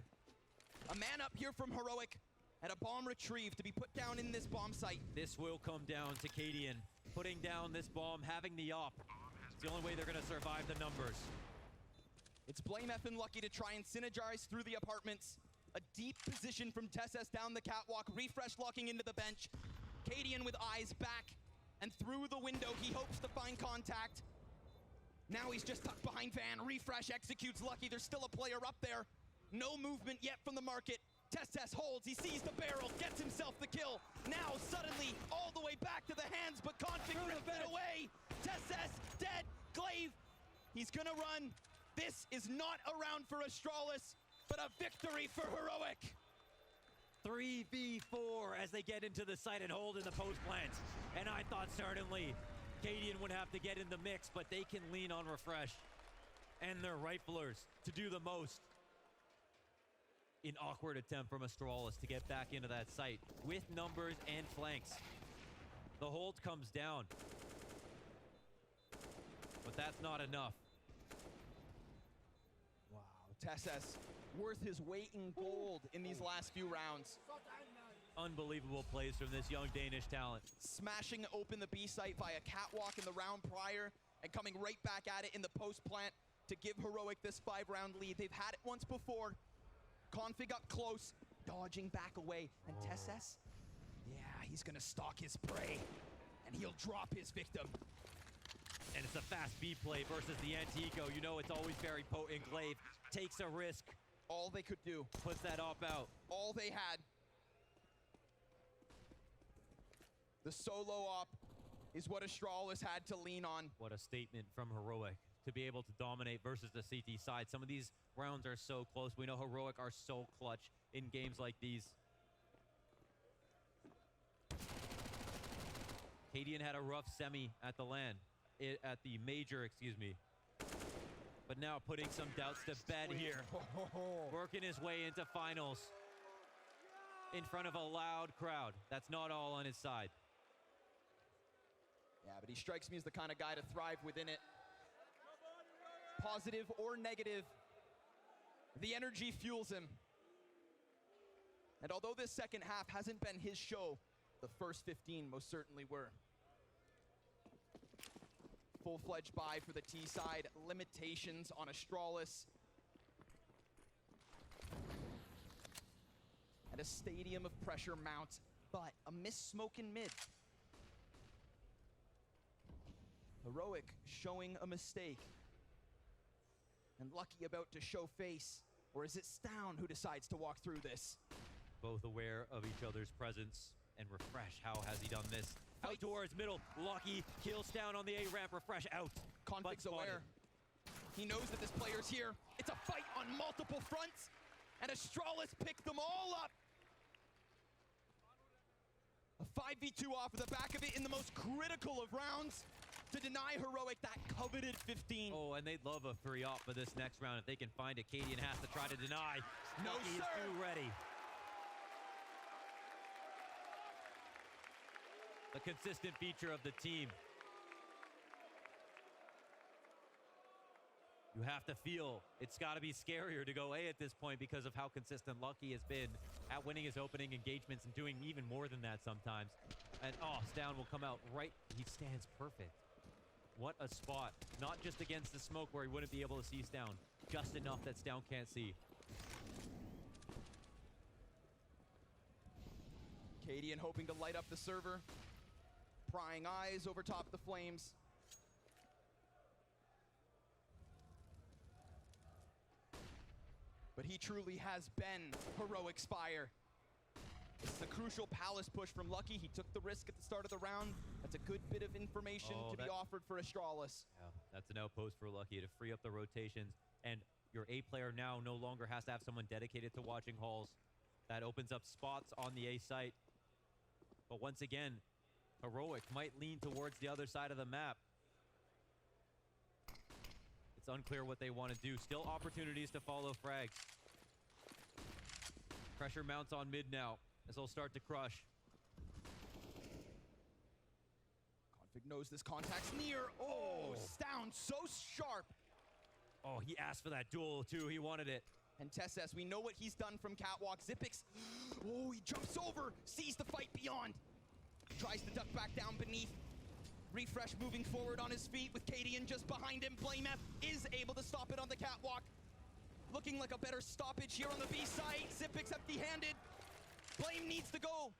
A man up here from Heroic, and a bomb retrieved to be put down in this bomb site. This will come down to Cadian putting down this bomb, having the op. It's the only way they're going to survive the numbers. It's Blame F and Lucky to try and synergize through the apartments. A deep position from Tesses down the catwalk, refresh locking into the bench. Cadian with eyes back, and through the window he hopes to find contact. Now he's just tucked behind Van. Refresh executes Lucky. There's still a player up there. No movement yet from the market. Tesses holds, he sees the barrel, gets himself the kill. Now suddenly all the way back to the hands, but config ripped it away. Tesses dead, Glaive, he's gonna run. This is not a round for Astralis, but a victory for Heroic. 3v4 as they get into the site and hold in the post plant. And I thought certainly Cadian would have to get in the mix, but they can lean on Refresh and their riflers to do the most. An awkward attempt from Astralis to get back into that site with numbers and flanks. The hold comes down, but that's not enough. Wow, Tesses worth his weight in gold in these last few rounds. Unbelievable plays from this young Danish talent. Smashing open the B site via catwalk in the round prior and coming right back at it in the post plant to give Heroic this 5-round lead. They've had it once before. Config up close, dodging back away. And Tesses, yeah, he's gonna stalk his prey, and he'll drop his victim. And it's a fast B play versus the Antico. You know it's always very potent. Glaive takes a risk. All they could do. Puts that op out. All they had. The solo op is what Astralis had to lean on. What a statement from Heroic to be able to dominate versus the CT side. Some of these rounds are so close. We know Heroic are so clutch in games like these. Cadian had a rough semi at the LAN. At the major, excuse me. But now putting some doubts to bed here. Working his way into finals. In front of a loud crowd. That's not all on his side. Yeah, but he strikes me as the kind of guy to thrive within it. Positive or negative, the energy fuels him. And although this second half hasn't been his show, the first 15 most certainly were. Full-fledged buy for the T side. Limitations on Astralis. And a stadium of pressure mounts, but a missed smoke in mid. Heroic showing a mistake. And Lucky about to show face. Or is it Stown who decides to walk through this? Both aware of each other's presence. And Refresh, how has he done this? Out towards middle. Lucky kills down on the A ramp. Refresh out. Conflict's aware. He knows that this player's here. It's a fight on multiple fronts. And Astralis picked them all up. A 5v2 off of the back of it in the most critical of rounds to deny Heroic that coveted 15. Oh, and they'd love a free op for this next round if they can find it. Cadian has to try to deny. No, Lucky sir. is too ready. The consistent feature of the team. You have to feel it's got to be scarier to go A at this point because of how consistent Lucky has been at winning his opening engagements and doing even more than that sometimes. And oh, Stown will come out right. He stands perfect. What a spot. Not just against the smoke where he wouldn't be able to see Stown. Just enough that Stown can't see. Cadian hoping to light up the server. Prying eyes over top the flames. But he truly has been Heroic's fire. This is a crucial Palace push from Lucky. He took the risk at the start of the round. That's a good bit of information to be offered for Astralis. Yeah, that's an outpost for Lucky to free up the rotations. And your A player now no longer has to have someone dedicated to watching halls. That opens up spots on the A site. But once again, Heroic might lean towards the other side of the map. It's unclear what they want to do. Still opportunities to follow frags. Pressure mounts on mid now as they'll start to crush. Config knows this contact's near. Oh, Stown so sharp. Oh, he asked for that duel too. He wanted it. And Tesses, we know what he's done from Catwalk. Zipix, oh, he jumps over, sees the fight beyond. Tries to duck back down beneath. Refresh moving forward on his feet with Cadian just behind him. BlameF is able to stop it on the catwalk. Looking like a better stoppage here on the B side. Zipix empty-handed. Blame needs to go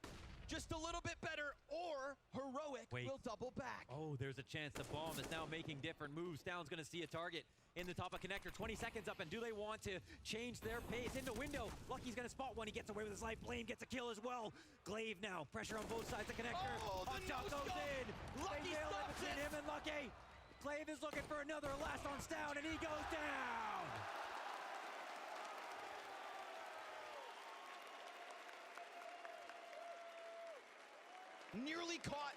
just a little bit better, or Heroic will double back. Oh, there's a chance. The bomb is now making different moves. Stown's going to see a target in the top of connector. 20 seconds up, and do they want to change their pace? In the window, Lucky's going to spot one. He gets away with his life. Blame gets a kill as well. Glaive now, pressure on both sides of connector. Oh, the Shot goes in. Lucky They nail it stops between it. him and Lucky. Glaive is looking for another last on Stown, and he goes down. Nearly caught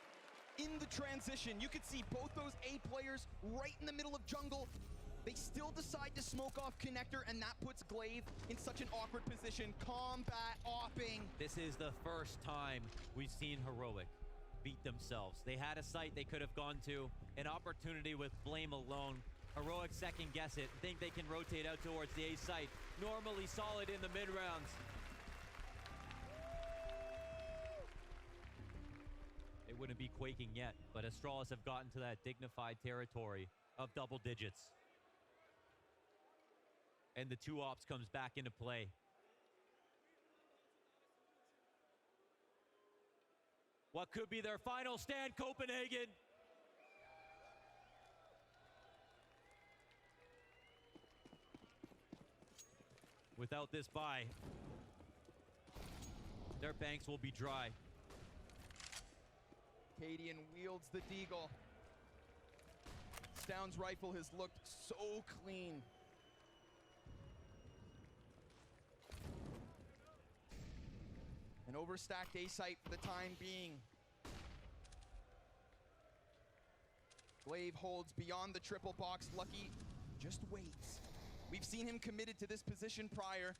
in the transition. You could see both those A players right in the middle of jungle. They still decide to smoke off connector, and that puts Glaive in such an awkward position. Combat opping. This is the first time we've seen Heroic beat themselves. They had a site they could have gone to, an opportunity with Blame alone. Heroic second guess it, think they can rotate out towards the A site. Normally solid in the mid rounds. They wouldn't be quaking yet, but Astralis have gotten to that dignified territory of double digits. And the two ops comes back into play. What could be their final stand, Copenhagen? Without this buy, their banks will be dry. Cadian wields the Deagle. Stound's rifle has looked so clean. An overstacked A-site for the time being. Glaive holds beyond the triple box. Lucky just waits. We've seen him committed to this position prior.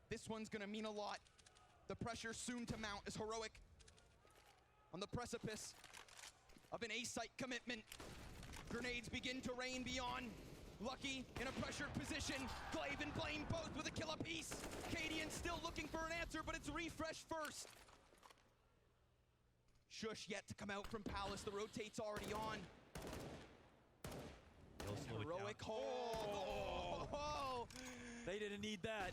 This one's gonna mean a lot. The pressure soon to mount as Heroic on the precipice of an A-site commitment. Grenades begin to rain beyond. Lucky in a pressured position. Glaive and Blaine both with a kill apiece. Cadian still looking for an answer, but it's refresh first. Shush yet to come out from Palace. The rotate's already on. They'll And slow it Heroic down. hold. Oh. They didn't need that.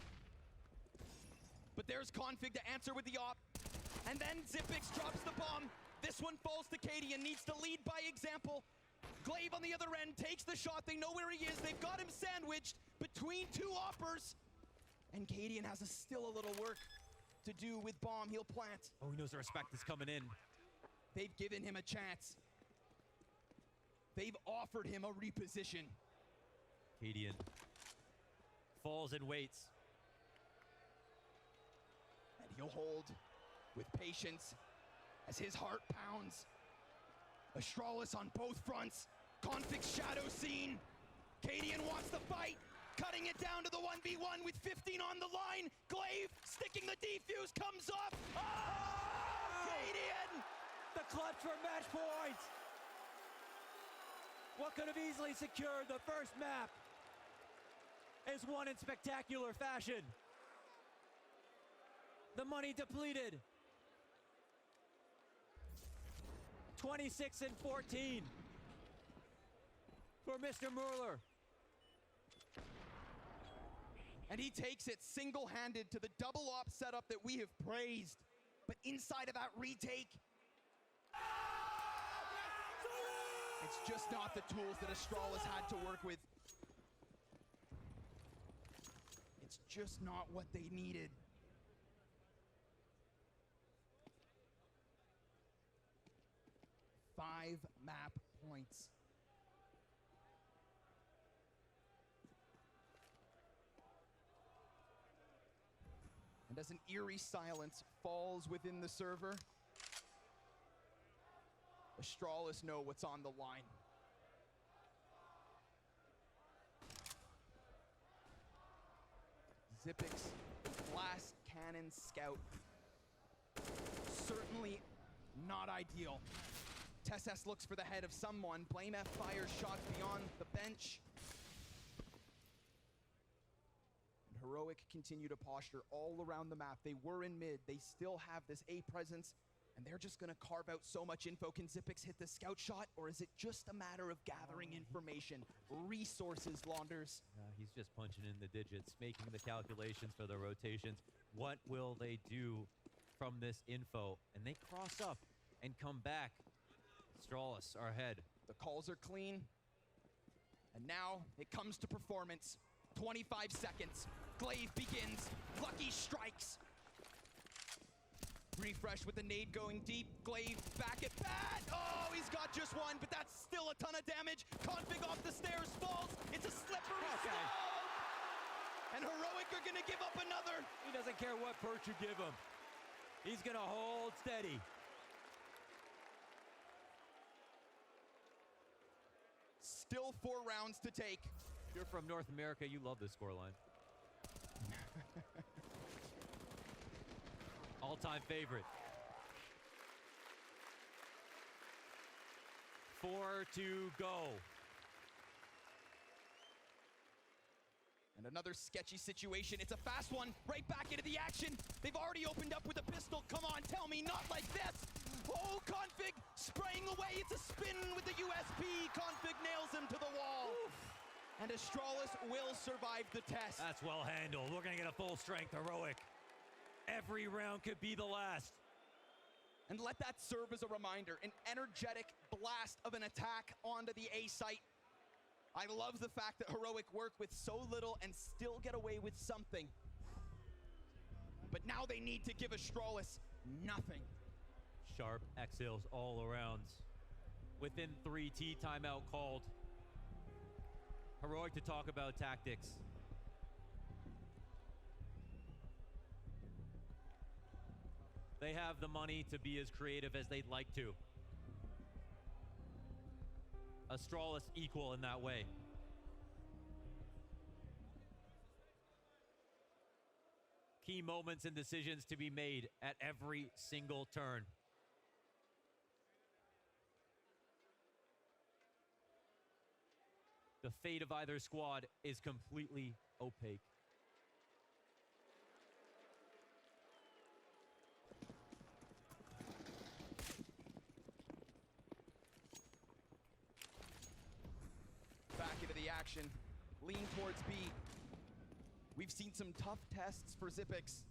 But there's Config to answer with the op. And then Zipix drops the bomb. This one falls to Cadian, needs to lead by example. Glaive on the other end takes the shot. They know where he is. They've got him sandwiched between two oppers. And Cadian has still a little work to do with bomb. He'll plant. Oh, he knows the respect is coming in. They've given him a chance. They've offered him a reposition. Cadian falls and waits. And he'll hold with patience as his heart pounds. Astralis on both fronts. Config's shadow seen. Cadian wants the fight. Cutting it down to the 1v1 with 15 on the line. Glaive sticking the defuse comes off. Oh! Cadian! The clutch for match point! What could have easily secured the first map is won in spectacular fashion. The money depleted. 26 and 14 for Mr. Mueller. And he takes it single-handed to the double op setup that we have praised. But inside of that retake, it's just not the tools that Astralis had to work with. It's just not what they needed. Five map points. And as an eerie silence falls within the server, Astralis know what's on the line. Zipix, Blast Cannon Scout. Certainly not ideal. TessS looks for the head of someone. Blame F fires shots beyond the bench. And Heroic continue to posture all around the map. They were in mid. They still have this A presence. And they're just going to carve out so much info. Can Zipix hit the scout shot, or is it just a matter of gathering information? Resources, Launders. He's just punching in the digits, making the calculations for the rotations. What will they do from this info? And they cross up and come back. Astralis are ahead. The calls are clean. And now it comes to performance. 25 seconds. Glaive begins. Lucky strikes. Refresh with the nade going deep. Glaive back at bat. Oh, he's got just one, but that's still a ton of damage. Config off the stairs falls. It's a slippery slope. And Heroic are going to give up another. He doesn't care what perch you give him. He's going to hold steady. Still 4 rounds to take. If you're from North America, you love this scoreline. All-time favorite. 4 to go. And another sketchy situation. It's a fast one. Right back into the action. They've already opened up with a pistol. Come on, tell me, not like this. Oh, Config spraying away. It's a spin with the USP. Config nails him to the wall. Oof. And Astralis will survive the test. That's well handled. We're going to get a full strength Heroic. Every round could be the last. And let that serve as a reminder, an energetic blast of an attack onto the A site. I love the fact that Heroic work with so little and still get away with something. But now they need to give Astralis nothing. Sharp exhales all around. Within 3, T timeout called. Heroic to talk about tactics. They have the money to be as creative as they'd like to. Astralis equal in that way. Key moments and decisions to be made at every single turn. The fate of either squad is completely opaque. Back into the action, lean towards B. We've seen some tough tests for Xyp9x.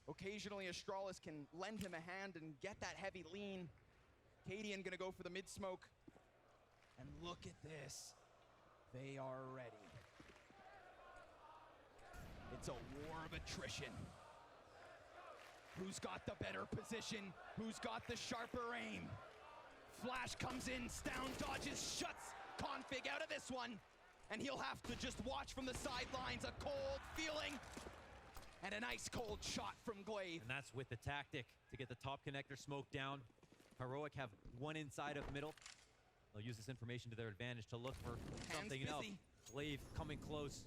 Occasionally, Astralis can lend him a hand and get that heavy lean. Cadian gonna go for the mid-smoke. And look at this. They are ready. It's a war of attrition. Who's got the better position? Who's got the sharper aim? Flash comes in, Stown dodges, shuts Config out of this one. And he'll have to just watch from the sidelines, a cold feeling. And an ice cold shot from Glaive. And that's with the tactic to get the top connector smoke down. Heroic have one inside of middle. They'll use this information to their advantage to look for something else. Glaive coming close.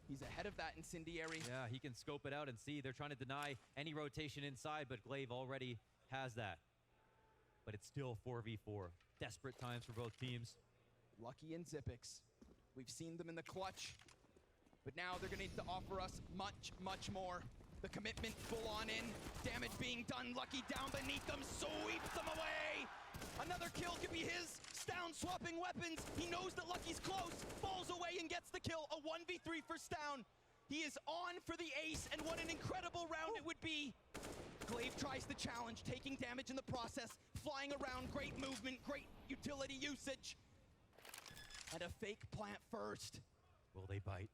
He's ahead of that incendiary. Yeah, he can scope it out and see. They're trying to deny any rotation inside, but Glaive already has that. But it's still 4v4. Desperate times for both teams. Lucky and Xyp9x. We've seen them in the clutch. But now they're gonna need to offer us much, much more. The commitment full on in. Damage being done. Lucky down beneath them. Sweeps them away. Another kill could be his. Stown swapping weapons. He knows that Lucky's close. Falls away and gets the kill. A 1v3 for Stown. He is on for the ace, and what an incredible round it would be. Glaive tries the challenge, taking damage in the process. Flying around, great movement, great utility usage. And a fake plant first. Will they bite?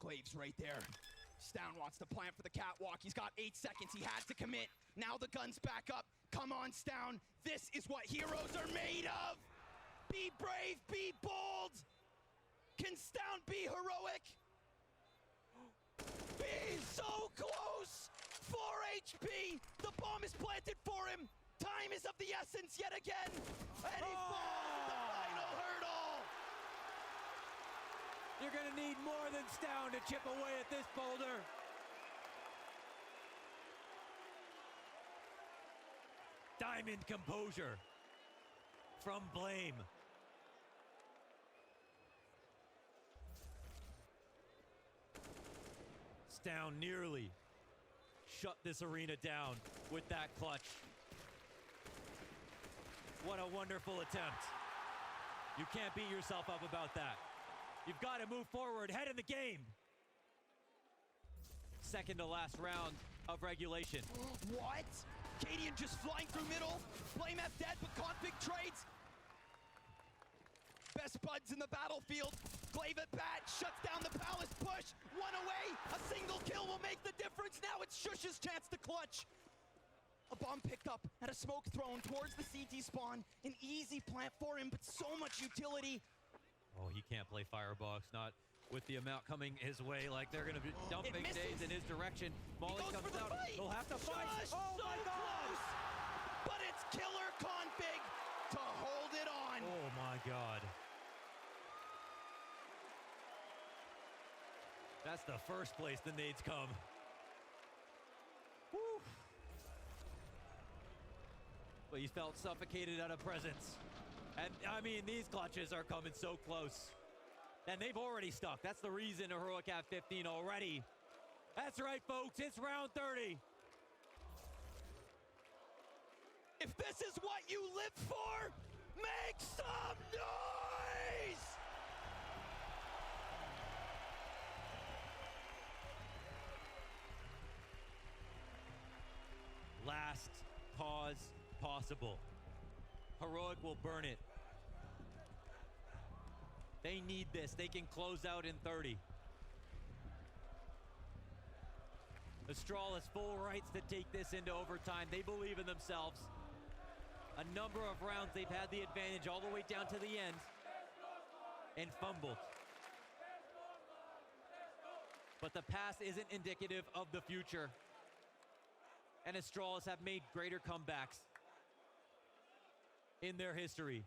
Glaive's right there. Stown wants to plant for the catwalk. He's got 8 seconds. He had to commit. Now the gun's back up. Come on, Stown. This is what heroes are made of. Be brave, be bold. Can Stown be heroic? Be so close. 4 HP. The bomb is planted for him. Time is of the essence yet again. And he falls at the final hurdle. You're gonna need more than Stown to chip away at this boulder. Diamond composure from Blame. Stown nearly shut this arena down with that clutch. What a wonderful attempt. You can't beat yourself up about that. You've got to move forward, head in the game. Second to last round of regulation. What? Cadian just flying through middle. Blame F dead, but Config trades. Best buds in the battlefield. Glaive at bat, shuts down the Palace push. One away, a single kill will make the difference. Now it's Shush's chance to clutch. A bomb picked up and a smoke thrown towards the CT spawn. An easy plant for him, but so much utility. Oh, he can't play Firebox, not with the amount coming his way. Like they're gonna be dumping days in his direction. Molly comes out. He'll have to fight. Shush, Oh so my God! close. But it's killer Config to hold it on. Oh my God. That's the first place the nades come. Woo. But he felt suffocated out of presence. And I mean, these clutches are coming so close. And they've already stuck. That's the reason Heroic have 15 already. That's right, folks. It's round 30. If this is what you live for, make some noise! cause possible. Heroic will burn it. They need this. They can close out in 30. Astralis full rights to take this into overtime. They believe in themselves. A number of rounds they've had the advantage all the way down to the end and fumbled. But the past isn't indicative of the future. And Astralis have made greater comebacks in their history.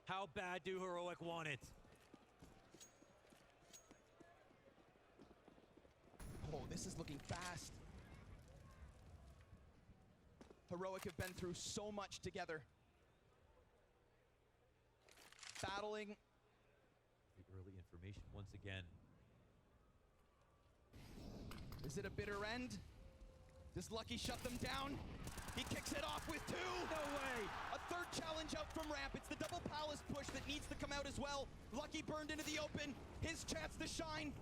How bad do Heroic want it? Oh, this is looking fast. Heroic have been through so much together. Battling. The early information once again. Is it a bitter end? Does Lucky shut them down? He kicks it off with 2. No way. A third challenge out from ramp. It's the double palace push that needs to come out as well. Lucky burned into the open. His chance to shine.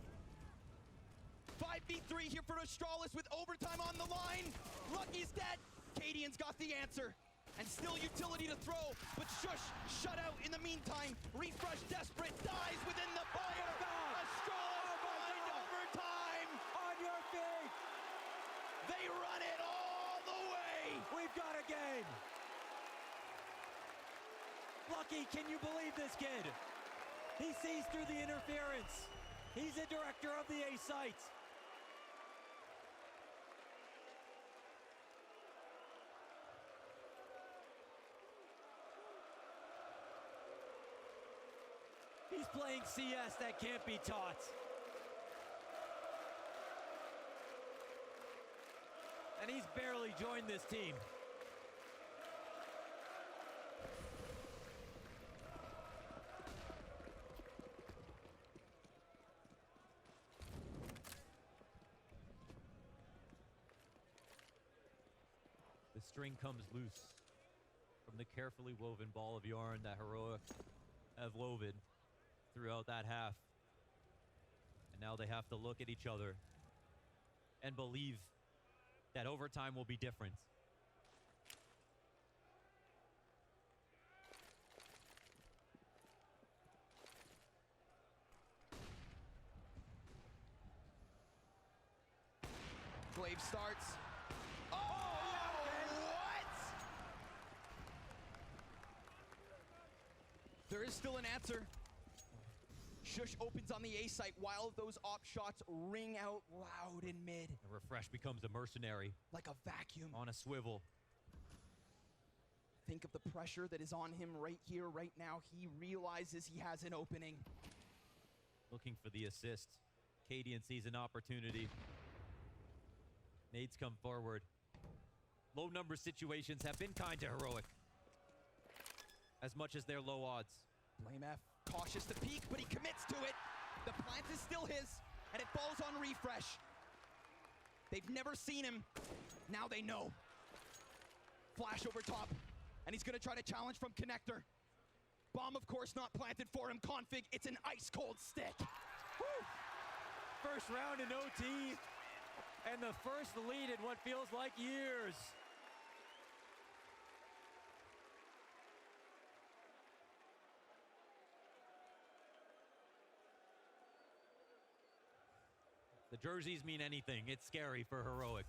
5v3 here for Astralis with overtime on the line. Lucky's dead. Cadian's got the answer. And still utility to throw, but Shush shut out in the meantime. Refresh desperate, dies within the fire. Astralis find overtime. On your feet. They run it all the way. We've got a game. Lucky, can you believe this kid? He sees through the interference. He's the director of the A site. He's playing CS that can't be taught. And he's barely joined this team. The string comes loose from the carefully woven ball of yarn that Heroic have woven throughout that half. And now they have to look at each other and believe that overtime will be different. Glaive starts. Oh, what? There is still an answer. Shush opens on the A site while those op shots ring out loud in mid. And Refresh becomes a mercenary Like a vacuum. on a swivel. Think of the pressure that is on him right here, right now. He realizes he has an opening. Looking for the assist. Cadian sees an opportunity. Nades come forward. Low number situations have been kind to Heroic, as much as they're low odds. Blame F, cautious to peek, but he commits to it. The plant is still his, and it falls on Refresh. They've never seen him. Now they know. Flash over top, and he's gonna try to challenge from Connector. Bomb, of course, not planted for him. Config, it's an ice-cold stick. Woo! First round in OT, and the first lead in what feels like years. The jerseys mean anything. It's scary for Heroic.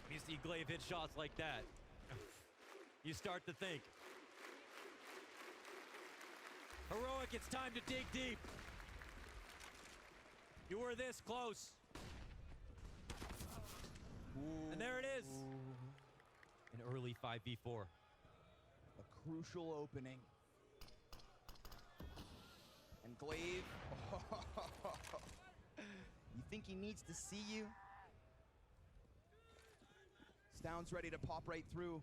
When you see Glaive hit shots like that, you start to think. Heroic, it's time to dig deep. You were this close. And there it is. An early 5v4. A crucial opening. And Glaive, you think he needs to see you? Stound's ready to pop right through,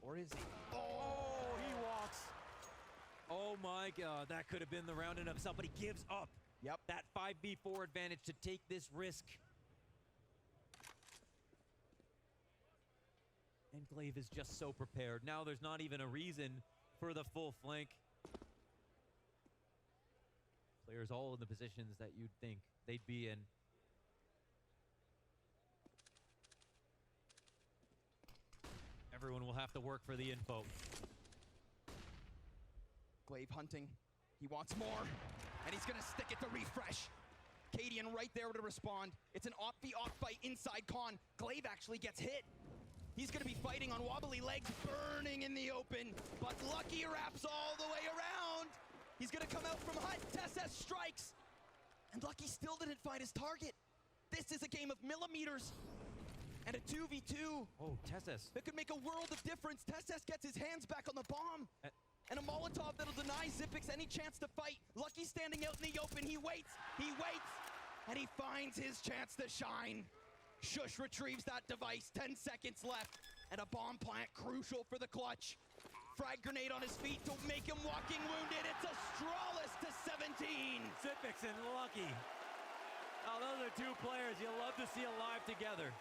or is he? Oh, he walks. Oh my God, that could have been the round in itself, but he gives up. Yep. That 5v4 advantage to take this risk. And Glaive is just so prepared. Now there's not even a reason for the full flank. Players players all in the positions that you'd think they'd be in. Everyone will have to work for the info. Glaive hunting. He wants more, and he's gonna stick it to refresh. Cadian right there to respond. It's an off-the-off fight inside Con. Glaive actually gets hit. He's gonna be fighting on wobbly legs, burning in the open, but Lucky wraps all the way around. He's gonna come out from hut. Tesses strikes, and Lucky still didn't find his target. This is a game of millimeters, and a 2v2. Oh, Tesses. That could make a world of difference. Tesses gets his hands back on the bomb. And a Molotov that'll deny Xyp9x any chance to fight. Lucky standing out in the open. He waits, and he finds his chance to shine. Shush retrieves that device. 10 seconds left, and a bomb plant crucial for the clutch. Frag grenade on his feet to make him walking wounded. It's Astralis to 17. Xyp9x and Lucky. Oh, those are two players you love to see alive together.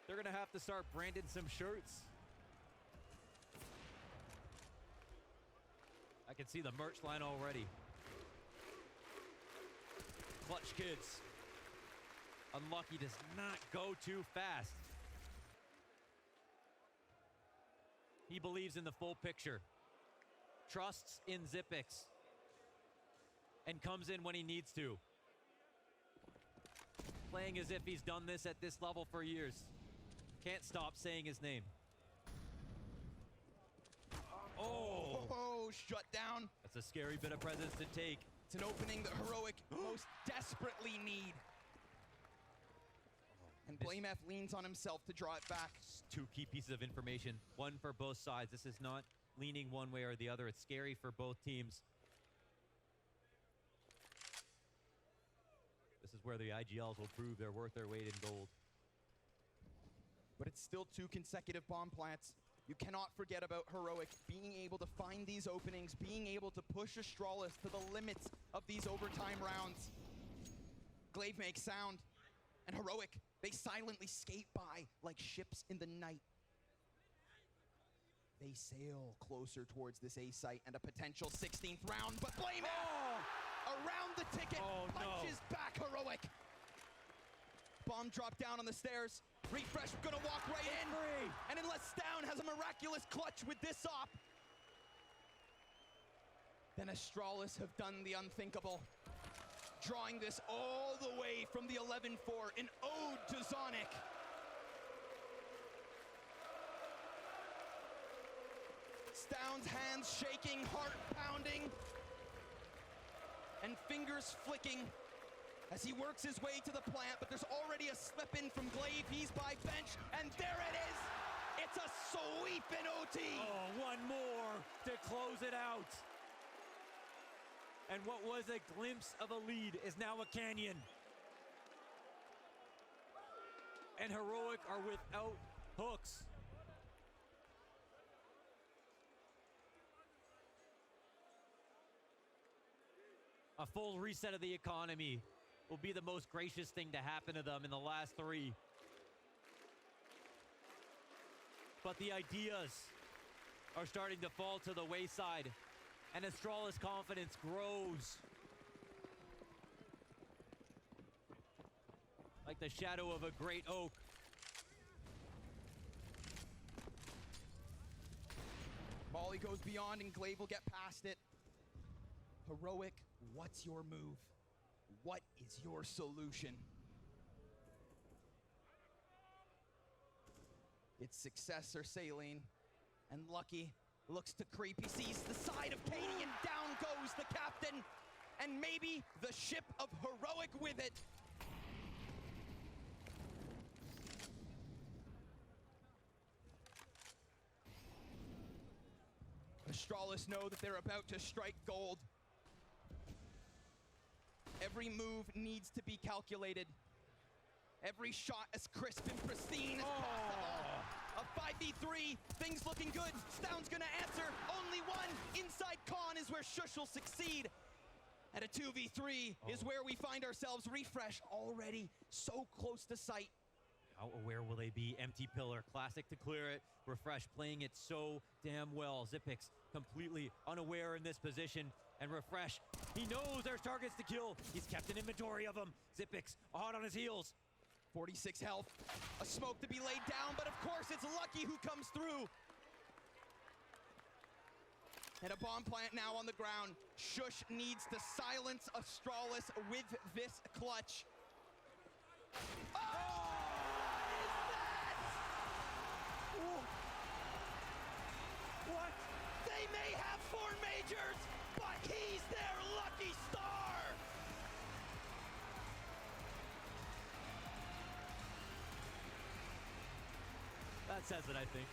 They're gonna have to start branding some shirts. I can see the merch line already. Clutch kids. Unlucky does not go too fast. He believes in the full picture. Trusts in Xyp9x. And comes in when he needs to. Playing as if he's done this at this level for years. Can't stop saying his name. Oh, shut down. That's a scary bit of presence to take. It's an opening that Heroic most desperately need. And BlameF leans on himself to draw it back. Two key pieces of information, one for both sides. This is not leaning one way or the other. It's scary for both teams. This is where the IGLs will prove they're worth their weight in gold. But it's still 2 consecutive bomb plants. You cannot forget about Heroic being able to find these openings, being able to push Astralis to the limits of these overtime rounds. Glaive makes sound, and Heroic, they silently skate by like ships in the night. They sail closer towards this A site and a potential 16th round, but BlameF around the ticket, punches back Heroic. Bomb dropped down on the stairs. Refresh gonna walk right in. And unless Stown has a miraculous clutch with this op, then Astralis have done the unthinkable. Drawing this all the way from the 11-4, an ode to Zonic. Stown's hands shaking, heart pounding, and fingers flicking as he works his way to the plant, but there's already a slip in from Glaive. He's by bench, and there it is. It's a sweep in OT. Oh, one more to close it out. And what was a glimpse of a lead is now a canyon. And Heroic are without hooks. A full reset of the economy will be the most gracious thing to happen to them in the last 3. But the ideas are starting to fall to the wayside, and Astralis' confidence grows. Like the shadow of a great oak. Molly goes beyond, and Glaive will get past it. Heroic, what's your move? What is your solution? It's success or saline, and Lucky looks to creep. He sees the side of Katie, and down goes the captain, and maybe the ship of Heroic with it. Astralis know that they're about to strike gold. Every move needs to be calculated. Every shot as crisp and pristine as possible. A 5v3, things looking good. Stown's gonna answer. Only one. Inside Con is where Shush will succeed. And a 2v3 is where we find ourselves. Refresh already so close to sight. How aware will they be? Empty pillar, classic to clear it. Refresh playing it so damn well. Xyp9x completely unaware in this position. And Refresh, he knows there's targets to kill. He's kept an inventory of them. Xyp9x hot on his heels. 46 health, a smoke to be laid down, but of course it's Lucky who comes through. And a bomb plant now on the ground. Sjuush needs to silence Astralis with this clutch. Oh! What is that? What? They may have 4 majors, but he's their lucky star! That says it, I think.